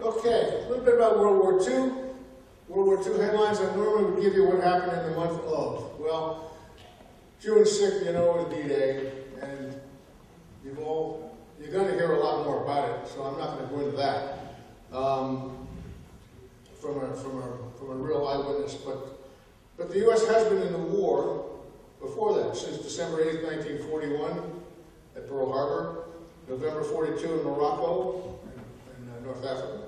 Okay, a little bit about World War II. World War II headlines I normally would give you what happened in the month of. Well, June 6th, you know, was D-Day, and you're going to hear a lot more about it, so I'm not going to go into that from a real eyewitness. But the U.S. has been in the war before that, since December 8th, 1941 at Pearl Harbor, November 42 in Morocco, in North Africa,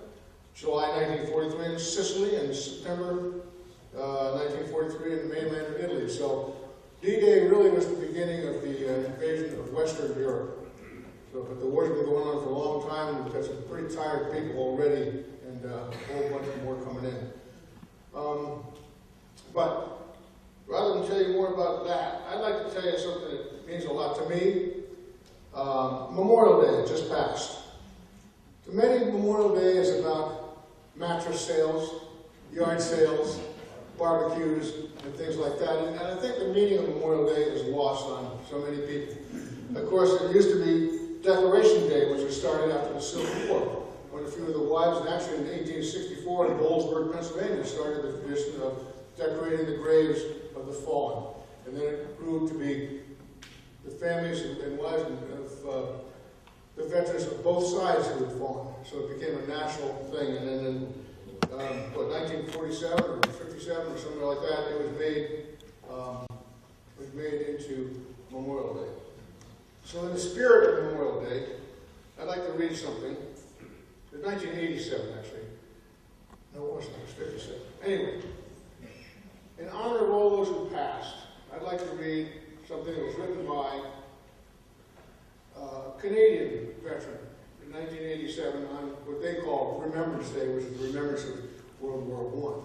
July 1943 in Sicily, and September 1943 in the mainland of Italy. So D-Day really was the beginning of the invasion of Western Europe. So, but the war's been going on for a long time, and we've got some pretty tired people already, and a whole bunch more coming in. But rather than tell you more about that, I'd like to tell you something that means a lot to me. Memorial Day just passed. To many, Memorial Day is about mattress sales, yard sales, barbecues, and things like that. And I think the meaning of Memorial Day is lost on so many people. Of course, it used to be Decoration Day, which was started after the Civil War, when a few of the wives, and actually in 1864 in Boalsburg, Pennsylvania, started the tradition of decorating the graves of the fallen. And then it grew to be the families and wives of the veterans of both sides who had fallen. So it became a national thing. And then in 1947 or 57 or something like that, it was made into Memorial Day. So in the spirit of Memorial Day, I'd like to read something. It's 1987, actually. No, it wasn't. It was 57. Anyway, in honor of all those who passed, I'd like to read something that was written by a Canadian veteran in 1987 on what they call Remembrance Day, which is the remembrance of World War I.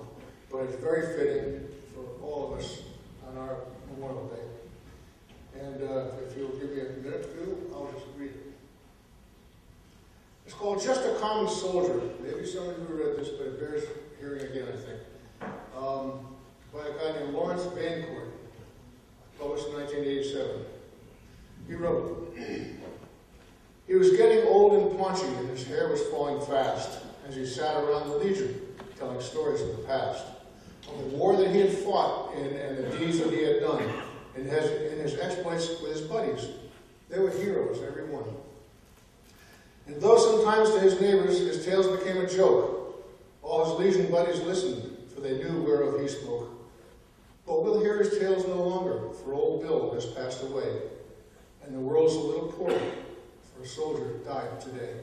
But it's very fitting for all of us on our Memorial Day. And if you'll give me a minute or two, I'll just read it. It's called Just a Common Soldier. Maybe some of you read this, but it bears hearing again, I think. By a guy named Lawrence Bancourt, published in 1987. He wrote, "He was getting old and paunchy, and his hair was falling fast as he sat around the Legion, telling stories of the past, of the war that he had fought in and the deeds that he had done, and in his exploits with his buddies. They were heroes, every one. And though sometimes to his neighbors his tales became a joke, all his Legion buddies listened, for they knew whereof he spoke. But we'll hear his tales no longer, for old Bill has passed away, and the world's a little poorer, for a soldier died today.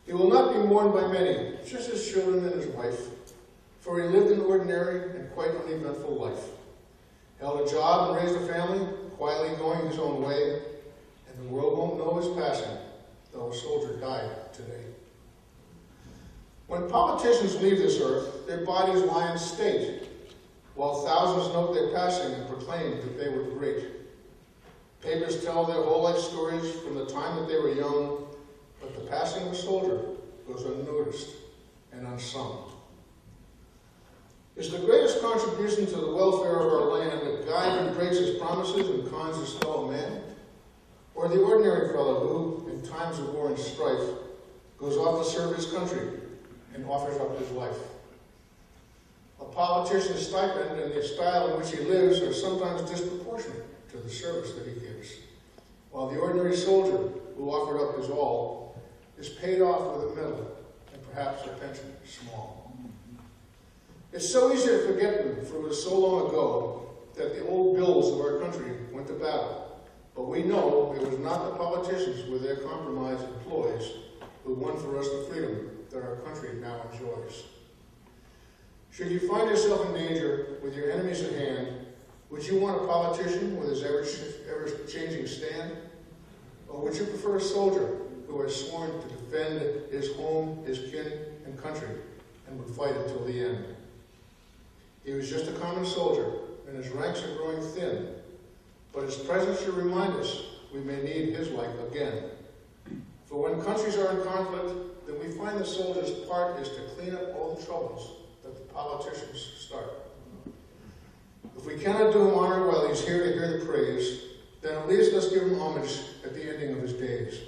He will not be mourned by many, just his children and his wife, for he lived an ordinary and quite uneventful life, held a job and raised a family, quietly going his own way, and the world won't know his passing, though a soldier died today. When politicians leave this earth, their bodies lie in state, while thousands note their passing and proclaim that they were great. Papers tell their whole life stories from the time that they were young, but the passing of a soldier goes unnoticed and unsung. Is the greatest contribution to the welfare of our land the guy who breaks his promises and cons his fellow man? Or the ordinary fellow who, in times of war and strife, goes off to serve his country and offers up his life? A politician's stipend and the style in which he lives are sometimes disproportionate to the service that he gives, while the ordinary soldier who offered up his all is paid off with a medal and perhaps a pension small. It's so easy to forget them, for it was so long ago that the old bills of our country went to battle. But we know it was not the politicians with their compromised employees who won for us the freedom that our country now enjoys. Should you find yourself in danger with your enemies at hand, would you want a politician with his ever-changing stand? Or would you prefer a soldier who has sworn to defend his home, his kin, and country, and would fight it till the end? He was just a common soldier, and his ranks are growing thin, but his presence should remind us we may need his like again. For when countries are in conflict, then we find the soldier's part is to clean up all the troubles that the politicians start. If we cannot do him honor while he's here to hear the praise, then at least let's give him homage at the ending of his days.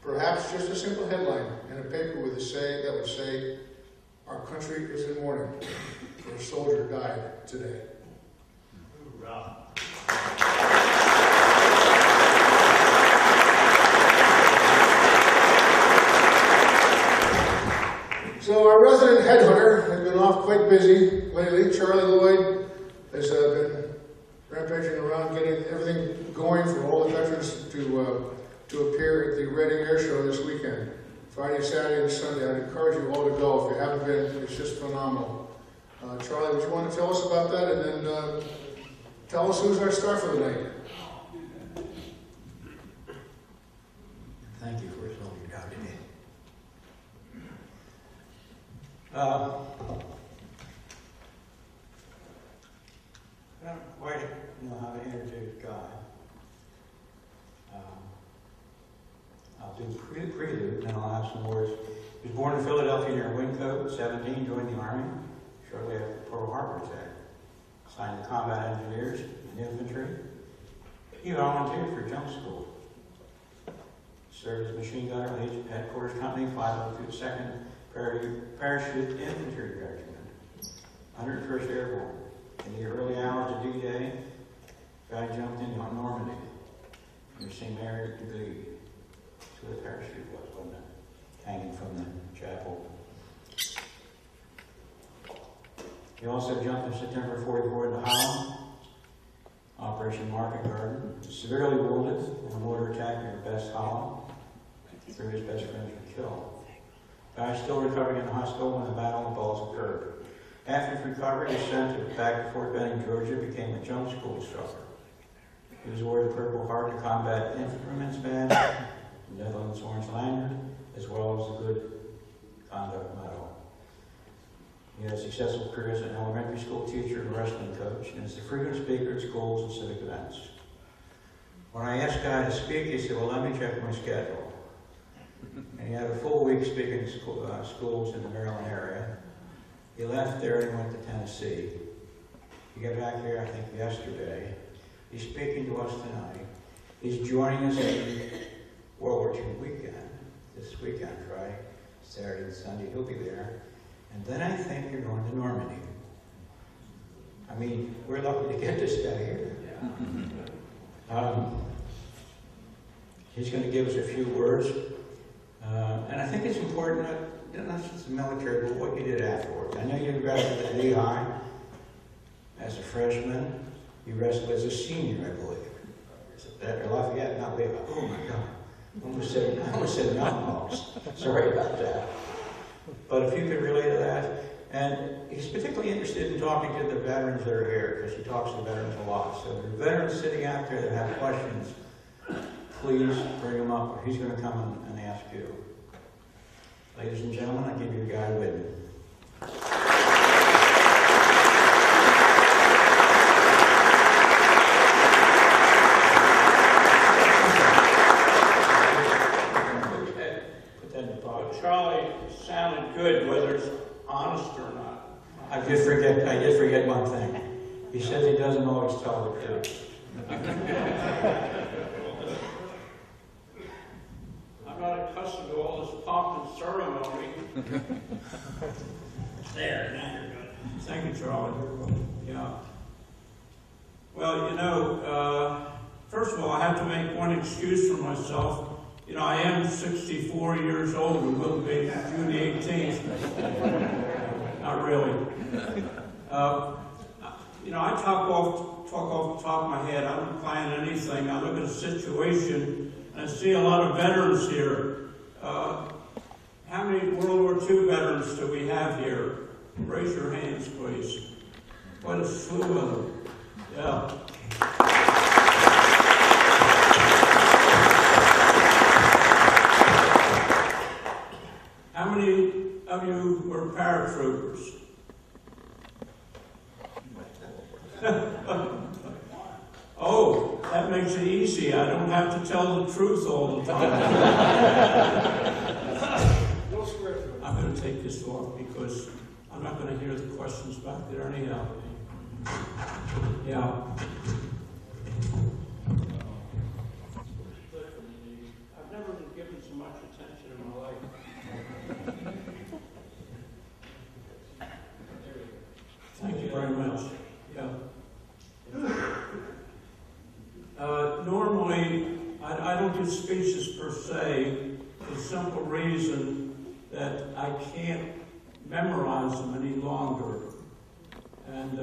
Perhaps just a simple headline in a paper with his would say, our country is in mourning, for a soldier died today. Hoorah. So our resident headhunter has been off quite busy lately. Charlie Lloyd has been rampaging around getting everything going for all the veterans to appear at the Reading Air Show this weekend. Friday, Saturday, and Sunday. I'd encourage you all to go. If you haven't been, it's just phenomenal. Charlie, would you want to tell us about that, and then tell us who's our star for the night? Thank you for all your job today. I don't quite know how to introduce Guy. I'll do prelude, and then I'll have some words. He was born in Philadelphia near Wyncote, 17, joined the Army shortly after the Pearl Harbor attack. Signed the combat engineers and infantry. He volunteered for jump school. Served as machine gunner on the headquarters company, 502nd Parachute Infantry Regiment, 101st Airborne. In the early hours of D-Day, Guy jumped into Normandy near St. Mary de Bleed. That's where the parachute was, wasn't it? Hanging from the chapel. He also jumped in September 44 into Holland, Operation Market Garden. Severely wounded in a mortar attack near Best Holland. Three of his best friends were killed. Guy is still recovering in the hospital when the battle of the Balls occurred. After his recovery, he was sent back to Fort Benning, Georgia, became a jump school instructor. He was awarded the Purple Heart to Combat Infantryman's Band, the Netherlands Orange Lanyard, as well as the Good Conduct Medal. He had a successful career as an elementary school teacher and wrestling coach, and is a frequent speaker at schools and civic events. When I asked Guy to speak, he said, well, let me check my schedule. And he had a full week speaking at schools in the Maryland area. He left there and went to Tennessee. He got back here, I think, yesterday. He's speaking to us tonight. He's joining us in World War II weekend, this weekend, Friday, Saturday, and Sunday. He'll be there. And then I think you're going to Normandy. I mean, we're lucky to get this guy here. He's going to give us a few words. And I think it's important, not just the military, but what you did afterwards. I know you graduated at WWII as a freshman. You wrestled as a senior, I believe. Is it that? Or Lafayette? Not Lafayette. Oh my God. I almost said Mountain Hawks. Sorry about that. But if you could relate to that. And he's particularly interested in talking to the veterans that are here, because he talks to veterans a lot. So if there are veterans sitting out there that have questions, please bring them up, or he's going to come and ask you. Ladies and gentlemen, I give you Guy Whidden. Put that in the pocket. Charlie sounded good, whether it's honest or not. I did forget one thing. He says he doesn't always tell the truth. I'm not accustomed to all this pomp and ceremony. There, now you're good. Thank you, Charlie. Yeah. Well, you know, first of all, I have to make one excuse for myself. You know, I am 64 years old and will be June the 18th. Not really. You know, I talk off the top of my head. I don't plan anything. I look at a situation and I see a lot of veterans here. How many World War II veterans do we have here? Raise your hands, please. Quite a slew of them. Yeah. How many of you were paratroopers? Oh, that makes it easy. I don't have to tell the truth all the time. I'm going to take this off because I'm not going to hear the questions back there anyhow. Yeah. I've never been given so much attention in my life. give speeches per se for the simple reason that I can't memorize them any longer. And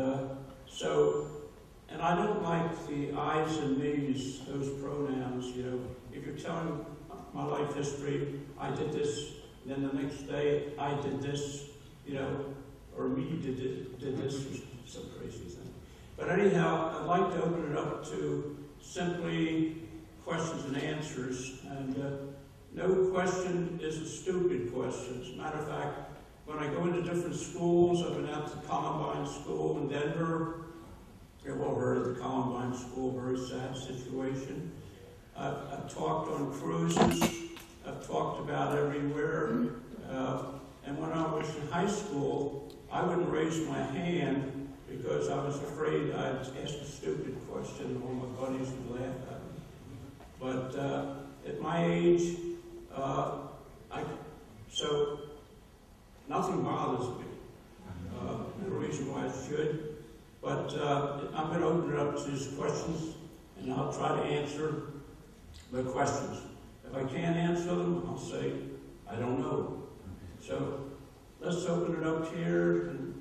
and I don't like the I's and me's, those pronouns, you know. If you're telling my life history, I did this, then the next day I did this, you know, or me did this, or some crazy thing. But anyhow, I'd like to open it up to simply questions and answers, and no question is a stupid question. As a matter of fact, when I go into different schools, I've been out to Columbine School in Denver. You've all heard of the Columbine School, very sad situation. I've talked on cruises. I've talked about everywhere. And when I was in high school, I wouldn't raise my hand because I was afraid I'd ask a stupid question and all my buddies would laugh at me. But at my age, so nothing bothers me. No reason why it should. But I'm going to open it up to these questions, and I'll try to answer the questions. If I can't answer them, I'll say, I don't know. So let's open it up here and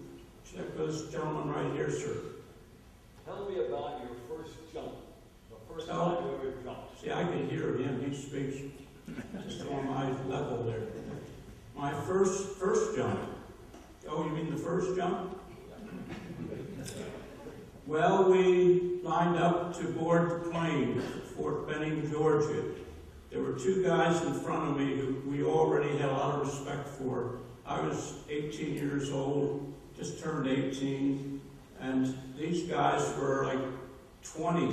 check with this gentleman right here, sir. Tell me about your first jump, the first time you ever jumped. See, I can hear him. He speaks just on my level there. My first jump. Oh, you mean the first jump? Well, we lined up to board the plane at Fort Benning, Georgia. There were two guys in front of me who we already had a lot of respect for. I was 18 years old, just turned 18, and these guys were like 20,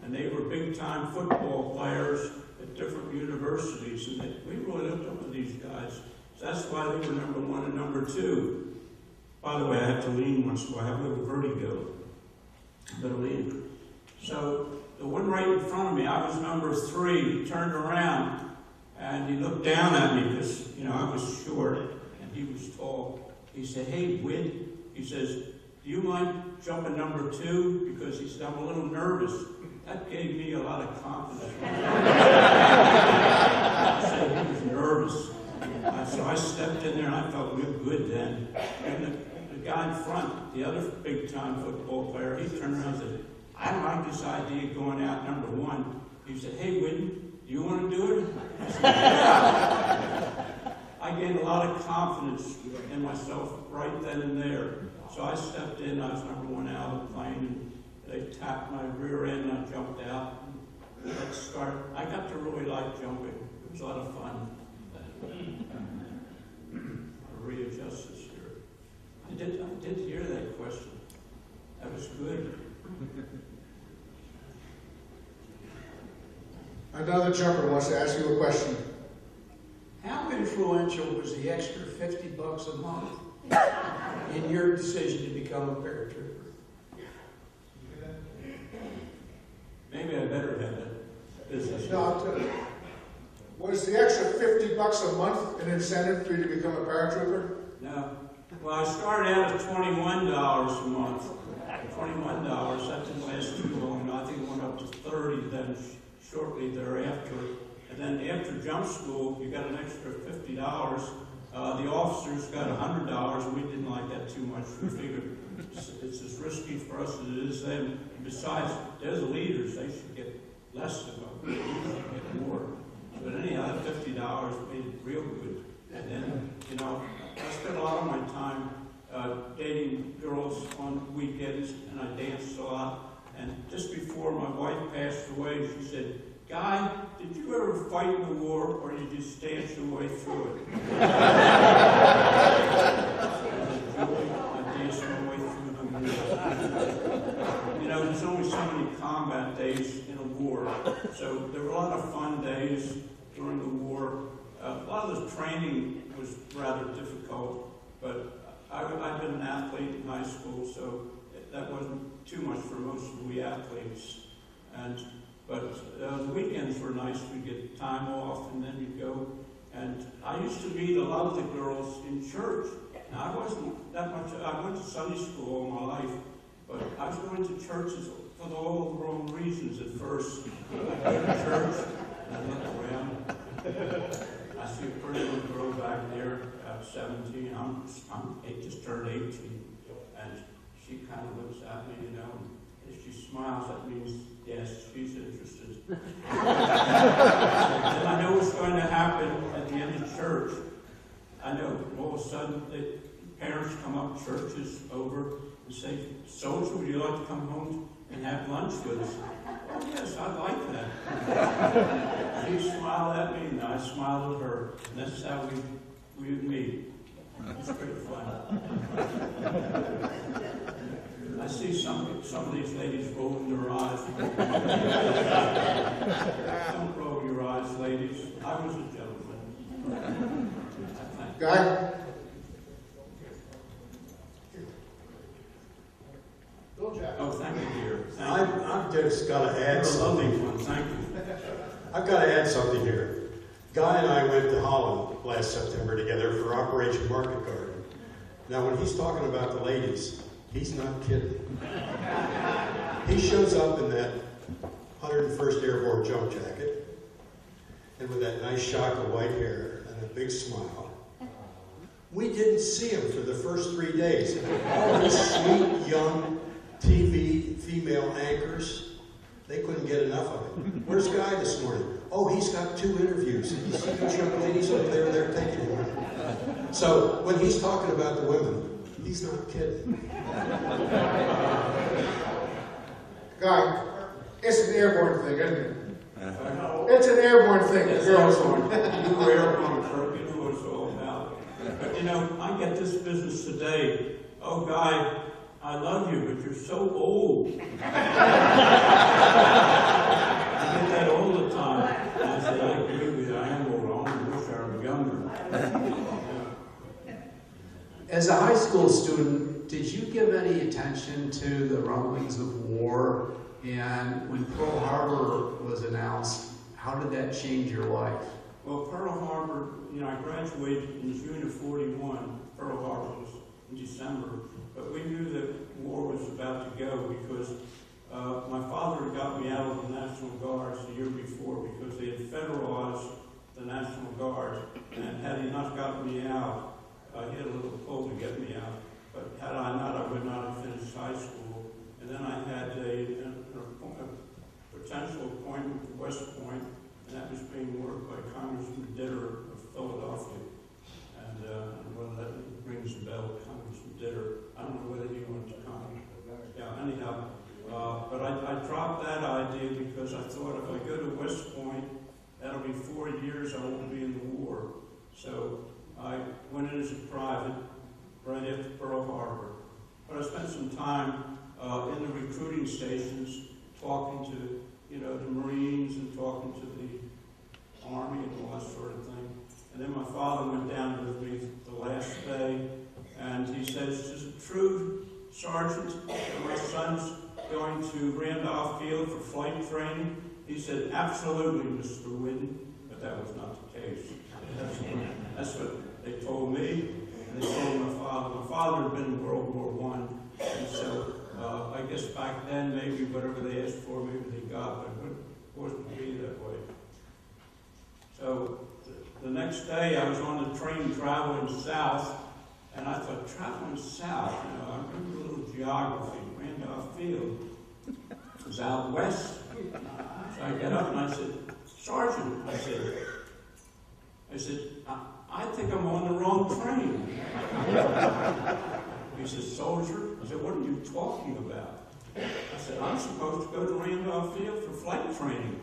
and they were big-time football players at different universities, and we really looked up to these guys. So that's why they were number one and number two. By the way, I have to lean once in a while. I have a little vertigo. Better lean. So the one right in front of me, I was number 3. He turned around and he looked down at me because, you know, I was short and he was tall. He said, "Hey, Whidden," he says, "do you mind jumping number 2? Because he said, I'm a little nervous." That gave me a lot of confidence. I said he was nervous. So I stepped in there and I felt real good then. And the guy in front, the other big-time football player, he turned around and said, "I don't like this idea of going out number 1. He said, "Hey, Whidden, do you want to do it?" I said, "Yeah." I gained a lot of confidence in myself right then and there. So I stepped in, I was number 1 out of the plane, and they tapped my rear end, and I jumped out. And let's start. I got to really like jumping. It was a lot of fun. I'll readjust this here. I did hear that question. That was good. Another jumper wants to ask you a question. How influential was the extra $50 a month in your decision to become a paratrooper? Maybe I better have that business. No, I'll tell you. Was the extra $50 a month an incentive for you to become a paratrooper? No. Well, I started out at $21 a month. $21, that didn't last too long. I think it went up to $30 then shortly thereafter. And then after jump school, you got an extra $50. The officers got $100, and we didn't like that too much. We figured it's as risky for us as it is them. And besides, they're the leaders. They should get less of them. They should get more. But anyhow, that $50 made it real good. And then, you know, I spent a lot of my time dating girls on weekends, and I danced a lot. And just before my wife passed away, she said, "Guy, did you ever fight in the war, or did you dance your way through it?" I danced my way through the war. You know, there's only so many combat days in a war, so there were a lot of fun days during the war. A lot of the training was rather difficult, but I'd been an athlete in high school, so that wasn't too much for most of we athletes. But the weekends were nice. We'd get time off, and then you'd go. And I used to meet a lot of the girls in church. Now, I wasn't that much. I went to Sunday school all my life, but I was going to churches for all the wrong reasons at first. I'd go to church, And I look around. I see a pretty little girl back there, about 17. It just turned 18. And she kind of looks at me, you know, and if she smiles, that means, yes, she's interested. Then I know what's going to happen at the end of church. I know all of a sudden the parents come up, church is over, and say, "Soldier, would you like to come home and have lunch with us?" "Oh yes, I'd like that." She smiled at me, and I smiled at her. And that's how we would meet. It's pretty fun. I see some of these ladies rolling their eyes. Don't roll your eyes, ladies. I was a gentleman. Guy? Bill Jack. Oh, thank you, dear. Thank you. I've just got to You're add a lovely something. one. Thank you. I've got to add something here. Guy and I went to Holland last September together for Operation Market Garden. Now, when he's talking about the ladies, he's not kidding. He shows up in that 101st Airborne jump jacket, and with that nice shock of white hair and a big smile. We didn't see him for the first 3 days. All these sweet, young TV female anchors, they couldn't get enough of him. Where's Guy this morning? Oh, he's got 2 interviews. You see those young ladies over there, they're taking him. So when he's talking about the women, he's not kidding. Guy, it's an airborne thing, isn't it? It's an airborne thing, the Yes, girls airborne. want. You were airborne, Kirk. You know what it's all about. But you know, I get this business today. "Oh, Guy, I love you, but you're so old." I get that all the time. I said, "I agree with you. I am old. I only wish I were younger." As a high school student, did you give any attention to the rumblings of war? And when Pearl Harbor was announced, how did that change your life? Well, Pearl Harbor, you know, I graduated in June of '41. Pearl Harbor was in December. But we knew that war was about to go because my father had got me out of the National Guards the year before because they had federalized the National Guard. And had he not gotten me out, he had a little pull to get me out. But had I not, I would not have finished high school. And then I had a potential appointment to West Point, and that was being worked by Congressman Ditter of Philadelphia. And whether that rings a bell, Congressman Ditter, I don't know whether he went to Congress. Yeah, anyhow. But I dropped that idea because I thought if I go to West Point, that'll be 4 years I won't be in the war. So I went in as a private right after Pearl Harbor. But I spent some time in the recruiting stations talking to, you know, the Marines and talking to the Army and all that sort of thing. And then my father went down with me the last day, and he says, "Is it true, Sergeant, that my son's going to Randolph Field for flight training?" He said, "Absolutely, Mr. Whidden," but that was not the case. That's what they told me, and they told my father. My father had been in World War I, and so I guess back then maybe whatever they asked for, maybe they got, but it wasn't to be that way. So the next day I was on the train traveling south, and I thought, traveling south, you know, I remember a little geography, Randolph Field. It was out west. So I get up and I said, "Sergeant," I said, I think I'm on the wrong train." He said, "Soldier?" I said, "What are you talking about?" I said, "I'm supposed to go to Randolph Field for flight training."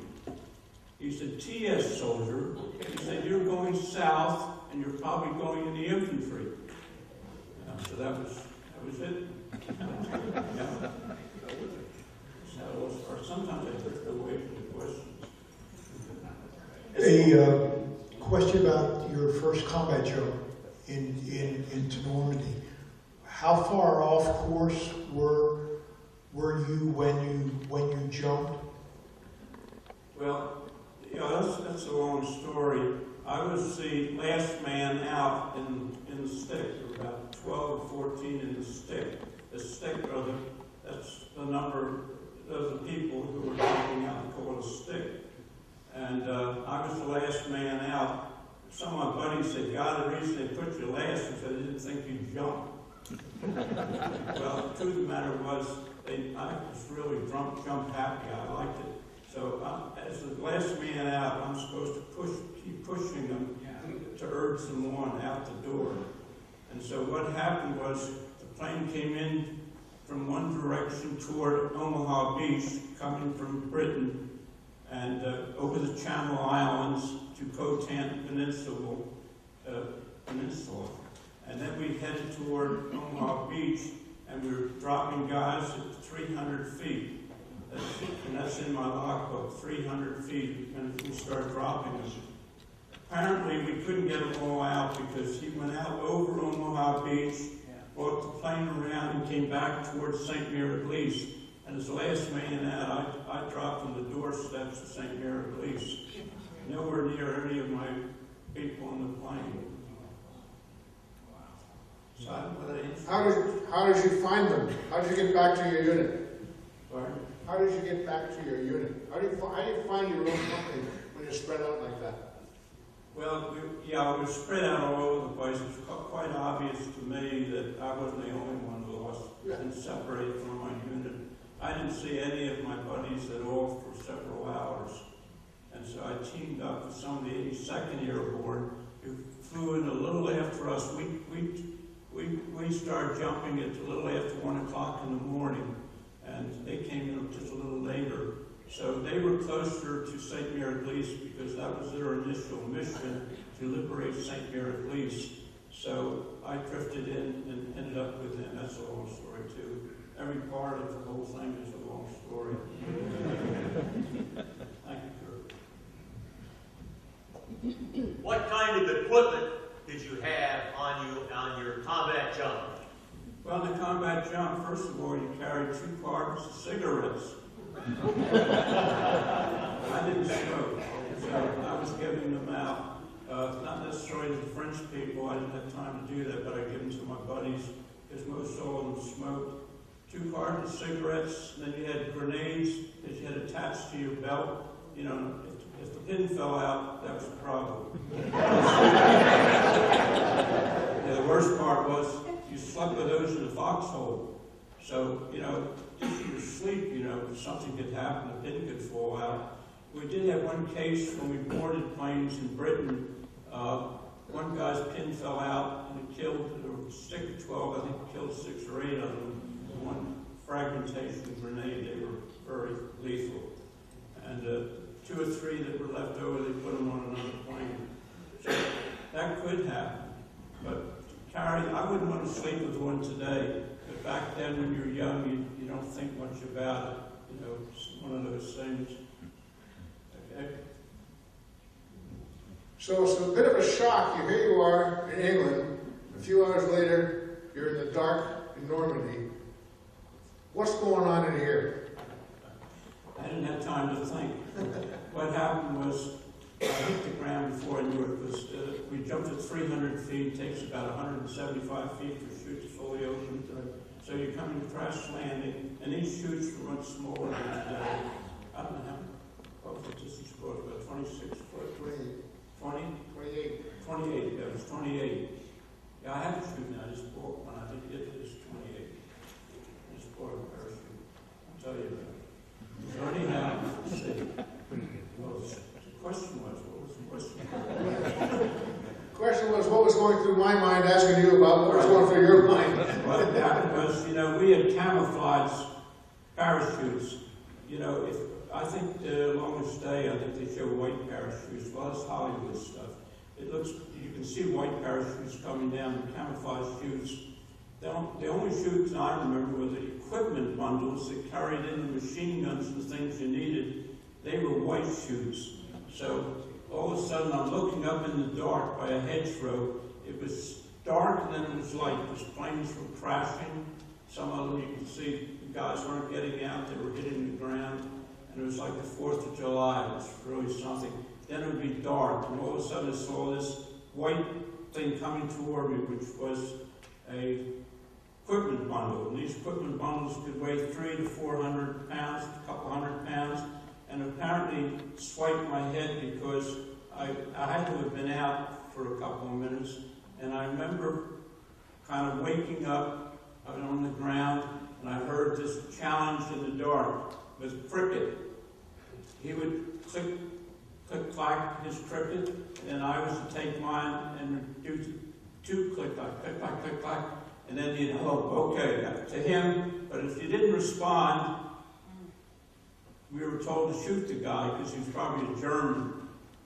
He said, "TS, soldier." He said, "You're going south, and you're probably going in the infantry." So that was it. Yeah. So, or sometimes I drift away from the questions. A question about your first combat jump into Normandy. How far off course were you when you jumped? Well, you know, that's a long story. I was the last man out in the stick. There were about 12 or 14 in the stick. The stick, that's the number of the people who were jumping out called a stick. And last man out. Some of my buddies said, God, the reason they put you last is they didn't think you'd jump. Well, the truth of the matter was, I was really jump happy. I liked it. So as the last man out, I'm supposed to keep pushing them to urge them on out the door. And so what happened was the plane came in from one direction toward Omaha Beach, coming from Britain, and over the Channel Islands to Khotan Peninsula. And then we headed toward Omaha Beach, and we were dropping guys at 300 feet. And that's in my logbook, 300 feet, and we started dropping them. Apparently, we couldn't get them all out because he went out over Omaha Beach, brought the plane around, and came back towards St. Mary-Glise. And as the last man out, I dropped on the doorsteps of St. Mary-Glise. Nowhere near any of my people on the plane. So I don't know whether that How did you find them? How did you get back to your unit? Pardon? How did you get back to your unit? How do you find your own company when you're spread out like that? Well, we were spread out all over the place. It was quite obvious to me that I wasn't the only one lost and separated from my unit. I didn't see any of my buddies at all for several hours. And so I teamed up with some of the 82nd Airborne who flew in a little after us. We started jumping at a little after 1 o'clock in the morning, and they came in just a little later. So they were closer to St. Mary-Glise because that was their initial mission, to liberate St. Mary-Glise. So I drifted in and ended up with them. That's a long story too. Every part of the whole thing is a long story. Thank you, Kurt. What kind of equipment did you have on your combat jump? Well, in the combat jump, first of all, you carried 2 cartons of cigarettes. I didn't smoke, so I was giving them out. Not necessarily to the French people, I didn't have time to do that, but I gave them to my buddies, because most all of them smoked. 2 cartons of cigarettes, then you had grenades that you had attached to your belt. You know, if the pin fell out, that was a problem. The worst part was you slept with those in the foxhole. So, you know, if you were asleep, you know, something could happen, a pin could fall out. We did have one case when we boarded planes in Britain. One guy's pin fell out and it killed, a stick of 12, I think it killed 6 or 8 of them. One fragmentation grenade, they were very lethal. And 2 or 3 that were left over, they put them on another plane. So that could happen. But Carrie, I wouldn't want to sleep with one today. But back then, when you're young, you don't think much about it. You know, it's one of those things. Okay. So it's a bit of a shock. Here you are in England. A few hours later, you're in the dark in Normandy. What's going on in here? I didn't have time to think. What happened was, I hit the ground before I knew it. Was, we jumped at 300 feet. It takes about 175 feet to shoot fully open. So you're coming to crash landing, and these chutes were much smaller than today. I don't know what the distance was, about 26 foot. 20? 28. 28, yeah, it was 28. Yeah, I have a chute now. I just bought one. I think it is 28. I just bought a parachute. I'll tell you about it. So anyhow, let's see. Well, the question was, what was the question? The question was, what was going through my mind asking you about what was going through your mind? What happened was, you know, we had camouflage parachutes. You know, I think the longest day, I think they show white parachutes. Well, it's Hollywood stuff. It looks, you can see white parachutes coming down, the camouflage chutes. The only chutes I remember were the equipment bundles that carried in the machine guns and things you needed. They were white chutes. So all of a sudden I'm looking up in the dark by a hedgerow. It was dark and then it was light. Those planes were crashing. Some of them you could see the guys weren't getting out, they were hitting the ground. And it was like the 4th of July. It was really something. Then it would be dark, and all of a sudden I saw this white thing coming toward me, which was a equipment bundle. And these equipment bundles could weigh 300 to 400 pounds, a couple hundred pounds, and apparently swiped my head because I had to have been out for a couple of minutes, and I remember kind of waking up on the ground, and I heard this challenge in the dark with cricket. He would click, clack his cricket, and I was to take mine and do two click, clack, and then he'd hope, okay, to him. But if you didn't respond, we were told to shoot the guy because he was probably a German.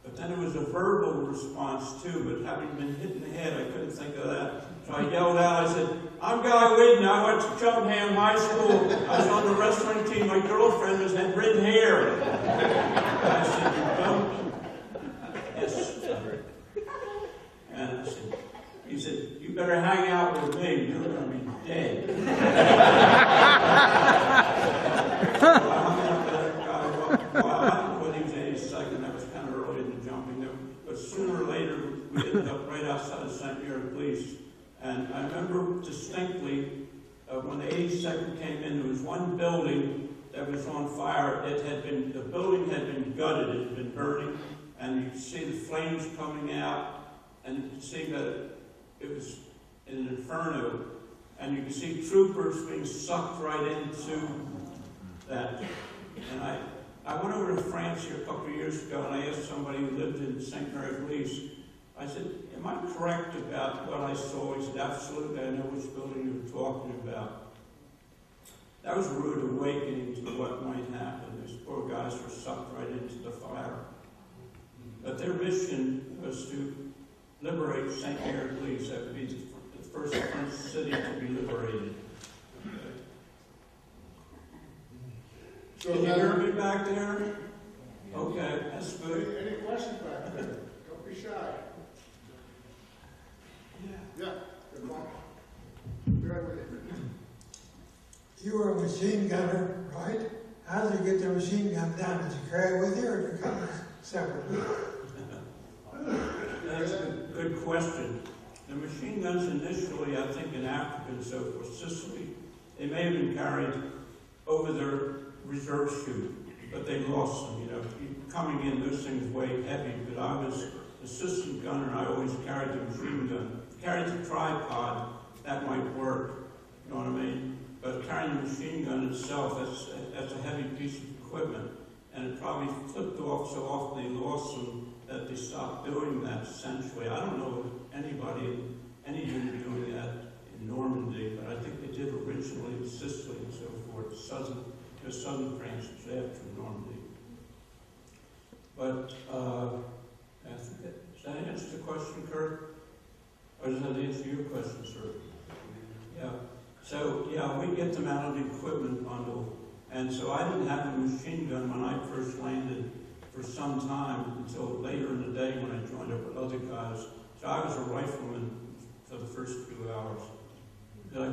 But then it was a verbal response too, but having been hit in the head, I couldn't think of that. So I yelled out, I said, I'm Guy Whidden, I went to Cheltenham High School. I was on the wrestling team, my girlfriend had red hair. I said, you don't? Yes. And I said, he said, you better hang out with me, you're going to be dead. So I hung out with that guy. Well, I don't know whether he was 82nd, that was kind of early in the jumping there. But sooner or later, we ended up right outside of St. Mary Police. And I remember distinctly when the 82nd came in, there was one building that was on fire. The building had been gutted, it had been burning, and you could see the flames coming out, and you could see that it was an inferno, and you could see troopers being sucked right into that. And I went over to France here a couple of years ago, and I asked somebody who lived in St. Mary Police, I said, am I correct about what I saw? He said, absolutely, I know which building you were talking about. That was a rude awakening to what might happen. These poor guys were sucked right into the fire. But their mission was to liberate St. Mary Police. That would be the first French city to be liberated. So Can you hear me back there? Okay, that's good. Any questions back there? Don't be shy. Yeah, good morning. Be right with you. You were a machine gunner, right? How did you get the machine gun done? Did you carry it with you, or did you come separately? That's a good question. The machine guns initially, I think in Africa and so forth, Sicily, they may have been carried over their reserve chute, but they lost them. You know, coming in, those things weigh heavy, but I was assistant gunner, and I always carried the machine gun. Carried the tripod, that might work, you know what I mean? But carrying the machine gun itself, that's a heavy piece of equipment, and it probably flipped off so often they lost them that they stopped doing that essentially. I don't know of anybody in any unit doing that in Normandy, but I think they did originally in Sicily and so forth, southern France was after Normandy. But I think does that answer the question, Kurt? Or does that answer your question, sir? Yeah. So, yeah, we get them out of the equipment bundle. And so I didn't have a machine gun when I first landed for some time until later in the day when I joined up with other guys. So I was a rifleman for the first few hours. Because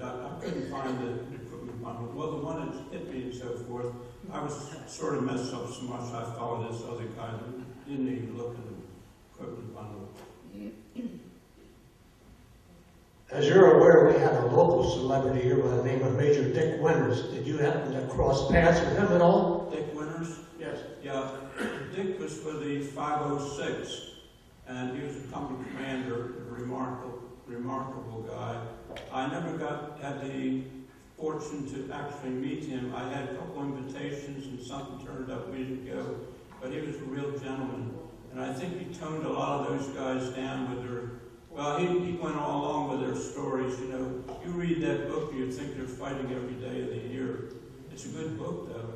I couldn't find the equipment bundle. Well, the one that hit me and so forth, I was sort of messed up so much I followed this other guy who didn't even look at the equipment bundle. As you're aware, we had a local celebrity here by the name of Major Dick Winters. Did you happen to cross paths with him at all? Dick Winters? Yes. Yeah. Dick was for the 506, and he was a company commander, a remarkable guy. I never had the fortune to actually meet him. I had a couple invitations, and something turned up, we didn't go. But he was a real gentleman. And I think he toned a lot of those guys down with their, well, he went all along with their stories. You know, you read that book, you'd think they're fighting every day of the year. It's a good book, though.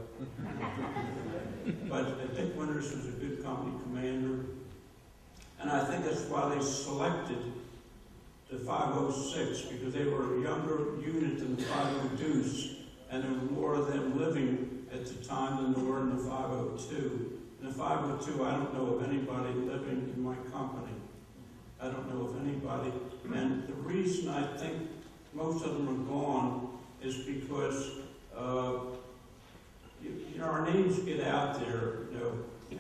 But Dick Winters was a good company commander. And I think that's why they selected the 506, because they were a younger unit than the 502s, and there were more of them living at the time than there were in the 502. In the 502, I don't know of anybody living in my company. I don't know of anybody. And the reason I think most of them are gone is because, you know, our names get out there, you know,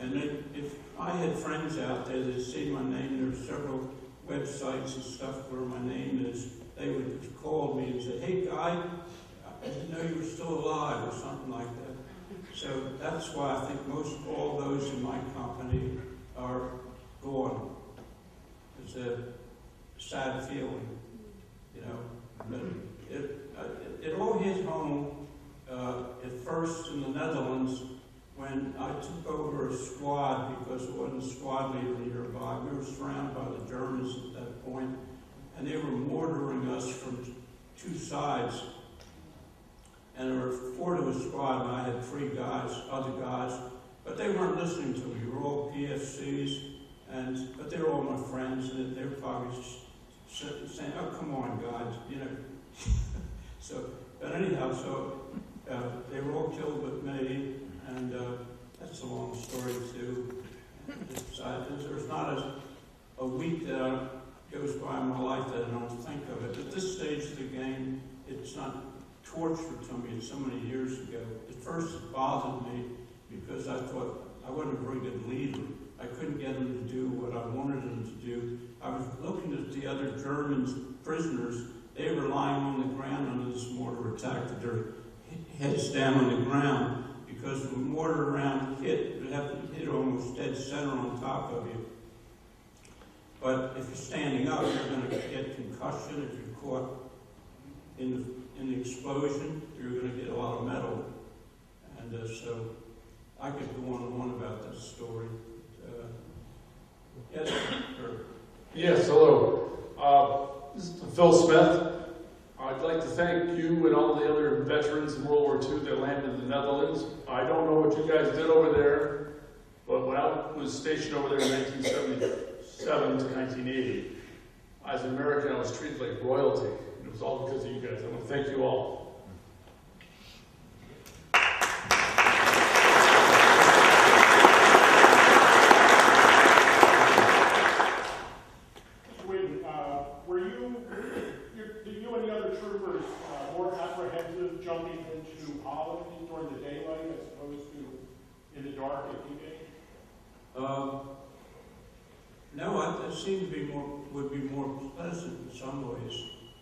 and if I had friends out there that see my name, there's several websites and stuff where my name is, they would call me and say, hey, Guy, I didn't know you were still alive, or something like that. So that's why I think all those in my company are gone. It's a sad feeling, you know. But it all hit home at first in the Netherlands when I took over a squad because there wasn't a squad leader nearby. We were surrounded by the Germans at that point, and they were mortaring us from two sides. And there were 4 to a squad, and I had 3 guys, other guys, but they weren't listening to me. We were all PFCs, but they were all my friends, and they were probably saying, "Oh, come on, guys," you know. But anyhow, they were all killed but me, and that's a long story too. There's not a week that goes by in my life that I don't think of it. At this stage of the game, it's not torture to me. It's so many years ago. At first, it bothered me because I thought I wasn't a very good leader. I couldn't get them to do what I wanted them to do. I was looking at the other Germans, prisoners. They were lying on the ground under this mortar attack with their heads down on the ground because the mortar round hit, it would hit almost dead center on top of you. But if you're standing up, you're going to get concussion. If you're caught in the explosion, you're going to get a lot of metal. And so I could go on and on about this story. Yes, sir. Yes, hello. This is Phil Smith. I'd like to thank you and all the other veterans in World War II that landed in the Netherlands. I don't know what you guys did over there, but when I was stationed over there in 1977 to 1980, as an American, I was treated like royalty. It was all because of you guys. I want to thank you all. Whidden, were you and the other troopers more apprehensive jumping into Holland during the daylight as opposed to in the dark at D-Day? No, it seemed to be would be more pleasant in some ways,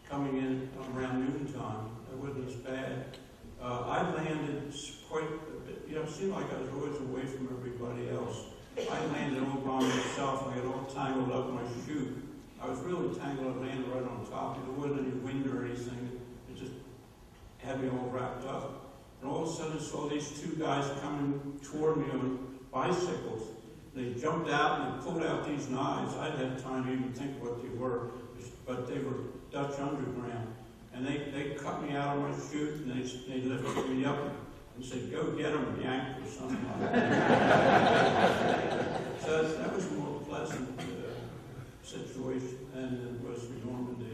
coming in around noontime. It wasn't as bad. I landed quite a bit, it seemed like I was always away from everybody else. I landed all by myself, I got all tangled up in my chute. I was really tangled, I landed right on top. There wasn't any wind or anything, it just had me all wrapped up. And all of a sudden I saw these 2 guys coming toward me on bicycles. They jumped out and they pulled out these knives. I didn't have time to even think what they were, but they were Dutch underground. And they cut me out of my chute and they lifted me up and said, "Go get them," yank or something like that. So that was a more pleasant situation than it was in Normandy.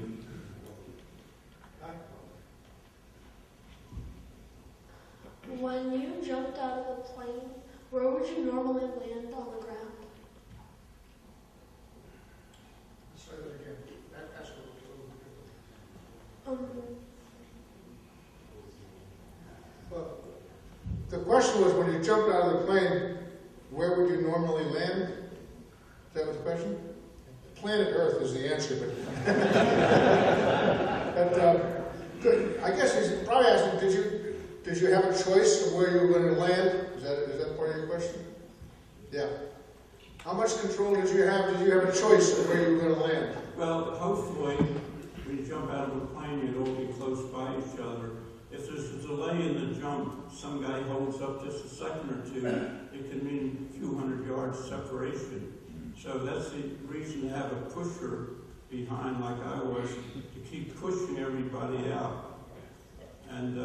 When you jumped out of the plane, where would you normally land on the ground? Let's try that again. That's what Well, the question was, when you jumped out of the plane, where would you normally land? Is that what the question? Planet Earth is the answer, but I guess he's probably asking, did you have a choice of where you were going to land? Is that part of your question? Yeah. How much control did you have? Did you have a choice of where you were going to land? Well, hopefully, when you jump out of a plane, you'd all be close by each other. If there's a delay in the jump, some guy holds up just a second or two, it can mean a few hundred yards separation. So that's the reason to have a pusher behind, like I was, to keep pushing everybody out. And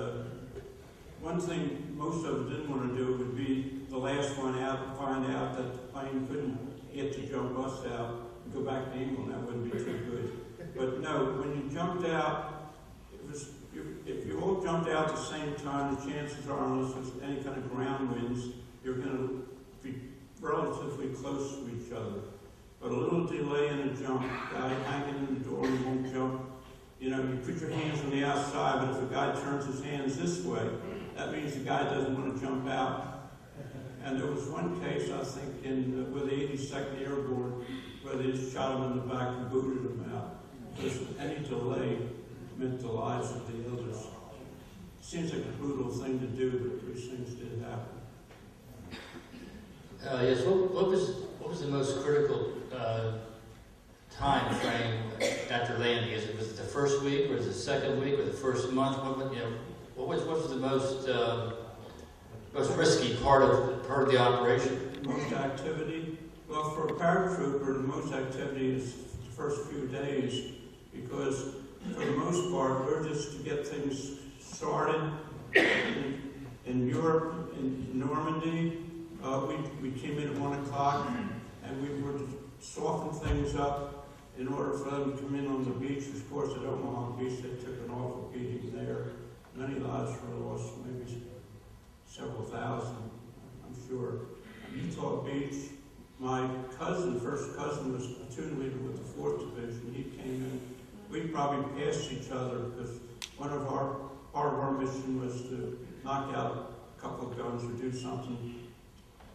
one thing most of us didn't want to do would be the last one out and find out that the plane couldn't get to jump us out and go back to England. That wouldn't be too good. But no, when you jumped out, if you all jumped out at the same time, the chances are, unless there's any kind of ground winds, you're going to be relatively close to each other. But a little delay in a jump, guy hanging in the door and won't jump. You put your hands on the outside, but if a guy turns his hands this way, that means the guy doesn't want to jump out. And there was one case, I think, with the 82nd Airborne, where they just shot him in the back and booted him out. Because any delay meant the lives of the others. Seems like a brutal thing to do, but these things did happen. Yes, what was the most critical time frame after landing? Was it the first week, or was it the second week, or the first month? What was the most risky part of the operation? Most activity? Well, for a paratrooper, the most activity is the first few days, because for the most part, we're just to get things started in Europe, in Normandy. We came in at 1 o'clock, and we were to soften things up in order for them to come in on the beach. Of course, at Omaha Beach, they took an awful beating there. Many lives were lost, maybe several thousand, I'm sure. Utah Beach, my first cousin, was platoon leader with the 4th Division. He came in. We probably passed each other because part of our mission was to knock out a couple of guns or do something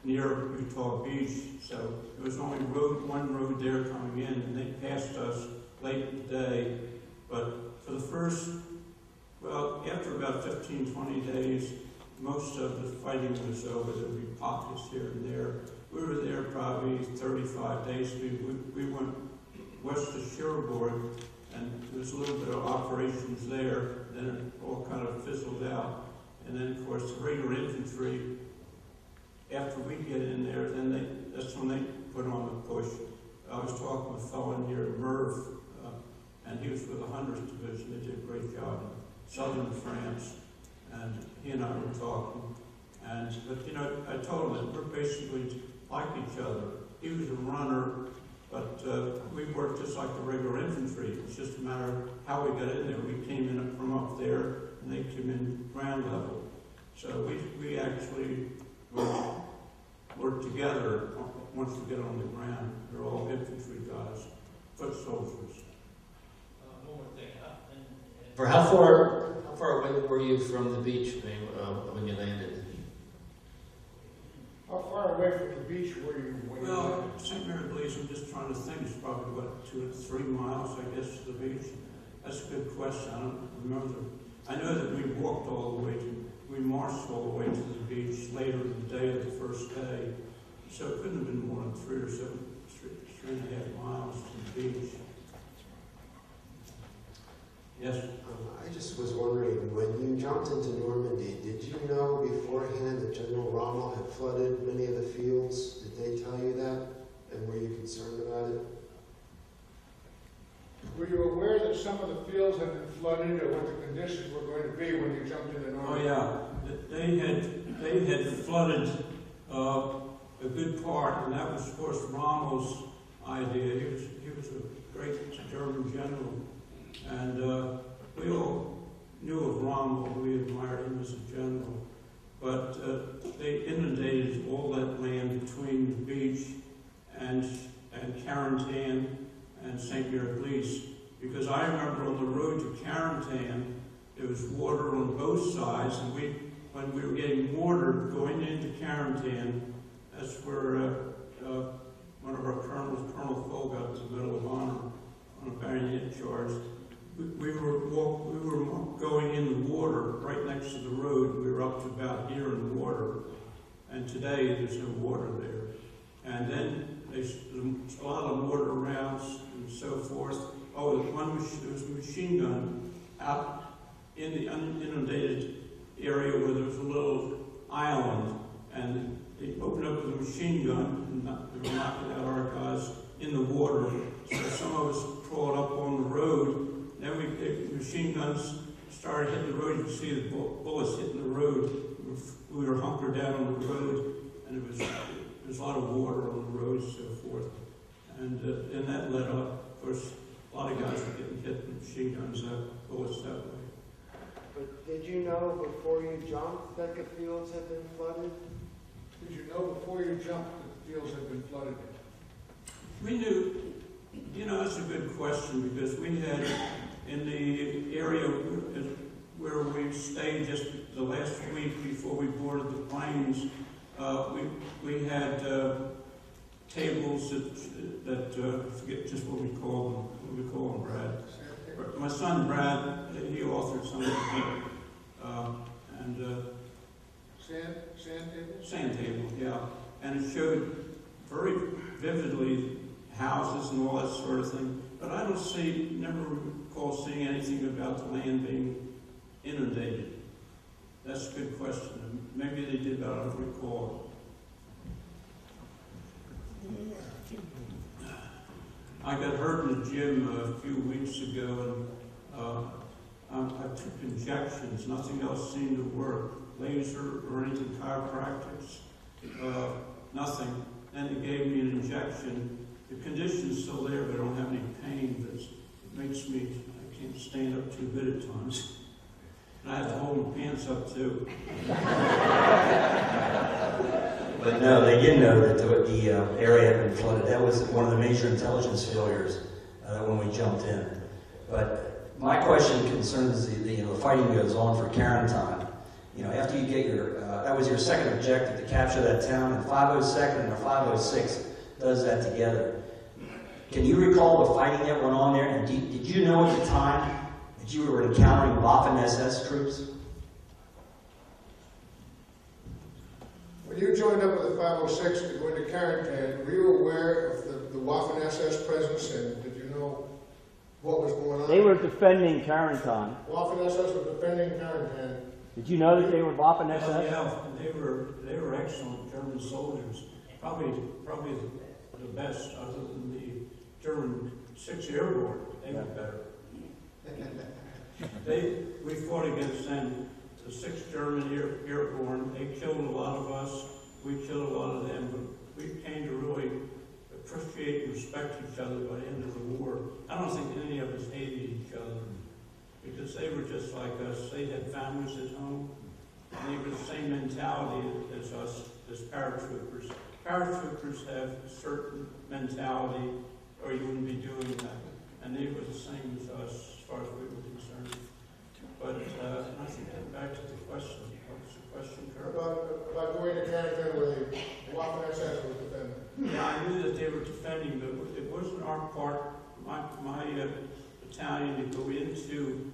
near Utah Beach. So there was only one road there coming in, and they passed us late in the day. But for the first, after about 15, 20 days, most of the fighting was over. There would be pockets here and there. We were there probably 35 days. We went west of Cherbourg, and there was a little bit of operations there. Then it all kind of fizzled out. And then, of course, the regular infantry, after we get in there, that's when they put on the push. I was talking with a fellow near Merv, and he was with the 100th Division. They did a great job in southern France, and he and I were talking. But I told him that we're basically like each other. He was a runner, but we worked just like the regular infantry. It's just a matter of how we got in there. We came in from up there, and they came in ground level. So we actually work together once we get on the ground. They're all infantry guys, foot soldiers. One more thing. For how far away were you from the beach when you landed? How far away from the beach were you when you Well, landed? St. Mary Blaise, I'm just trying to think, it's probably, 2 or 3 miles, I guess, to the beach. That's a good question. I don't remember. I know that we walked all the way we marched all the way to the beach later in the day of the first day. So it couldn't have been more than 3 or 3.5 miles to the beach. Yes? I just was wondering, when you jumped into Normandy, did you know beforehand that General Rommel had flooded many of the fields? Did they tell you that? And were you concerned about it? Were you aware that some of the fields had been flooded, or what the conditions were going to be when you jumped into Normandy? Oh yeah, they had flooded a good part, and that was, of course, Rommel's idea. He was a great German general, and we all knew of Rommel. We admired him as a general, but they inundated all that land between the beach and Carentan and St. Mary Blaise, because I remember on the road to Carentan, there was water on both sides, and when we were getting water going into Carentan, that's where one of our colonels, Colonel Cole, got the Medal of Honor on a bayonet charge. We were going in the water right next to the road. We were up to about here in the water, and today there's no water there. And then there's a lot of mortar rounds and so forth. Oh, there was a machine gun out in the inundated area where there was a little island, and they opened up with a machine gun and they were knocking out our guys in the water. So some of us crawled up on the road. Then the machine guns started hitting the road. You could see the bullets hitting the road. We were hunkered down on the road, and there was a lot of water on the road and so forth. And that led up, of course, a lot of guys were getting hit with machine guns, bullets that way. But did you know before you jumped that the fields had been flooded? Did you know before you jumped that the fields had been flooded? We knew, that's a good question, because we had, in the area where we stayed just the last week before we boarded the planes, we had tables that I forget just what we call them. What do we call them, Brad? My son Brad, he authored some of them. Sand tables, yeah. And it showed very vividly houses and all that sort of thing. But I never recall seeing anything about the land being inundated. That's a good question. Maybe they did, but I don't recall. I got hurt in the gym a few weeks ago, and I took injections. Nothing else seemed to work. Laser or anything, chiropractics, nothing. Then they gave me an injection. The condition's still there, but I don't have any pain. It makes me, I can't stand up too good at times. And I have to hold my pants up too. But no, they did know that the area had been flooded. That was one of the major intelligence failures when we jumped in. But my question concerns the fighting goes on for Carentan. After you get that was your second objective, to capture that town, and 502nd and the 506 does that together. Can you recall the fighting that went on there? And did you know at the time that you were encountering Waffen-SS troops? When you joined up with the 506 to go into Carentan, were you aware of the Waffen-SS presence, and did you know what was going on? They were defending Carentan. Waffen-SS was defending Carentan. Did you know that they were Waffen-SS? Yeah, they were excellent German soldiers. Probably the best, other than the German 6th Airborne. They were better. We fought against them. The 6th German Airborne, they killed a lot of us, we killed a lot of them, but we came to really appreciate and respect each other by the end of the war. I don't think any of us hated each other, because they were just like us. They had families at home, and they were the same mentality as us, as paratroopers. Paratroopers have a certain mentality, or you wouldn't be doing that, and they were the same as us, as far as we were concerned. But I think back to the question. What was the question, Kurt? About going to Carentan where the Waffen-SS was defending. Yeah, I knew that they were defending, but it wasn't our part, my battalion, to go into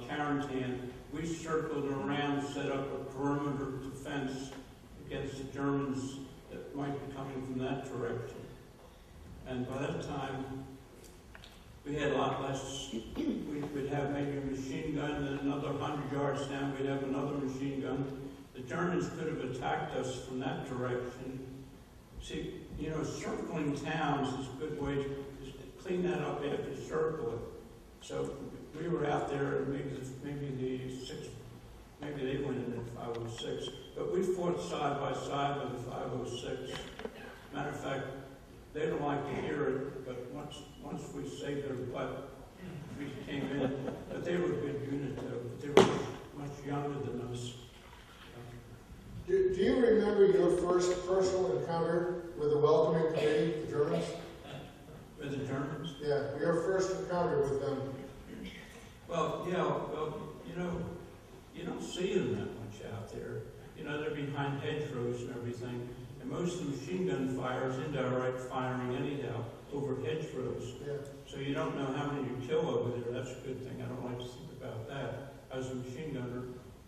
Carentan. We circled around, set up a perimeter defense against the Germans that might be coming from that direction. And by that time, we had a lot less. We'd have maybe a machine gun, and then another 100 yards down, we'd have another machine gun. The Germans could have attacked us from that direction. See, circling towns is a good way to clean that up after you circle it. So we were out there, and maybe they went in at 506, but we fought side by side with the 506. Matter of fact, they don't like to hear it, but once we saved their butt, we came in. But they were a good unit, though. They were much younger than us. Do you remember your first personal encounter with the welcoming committee, the Germans? With the Germans? Yeah, your first encounter with them. Well, yeah, you don't see them that much out there. They're behind hedgerows and everything. And most of the machine gun fire is indirect firing anyhow, over hedgerows. Yeah. So you don't know how many you kill over there. That's a good thing. I don't like to think about that. I was a machine gunner.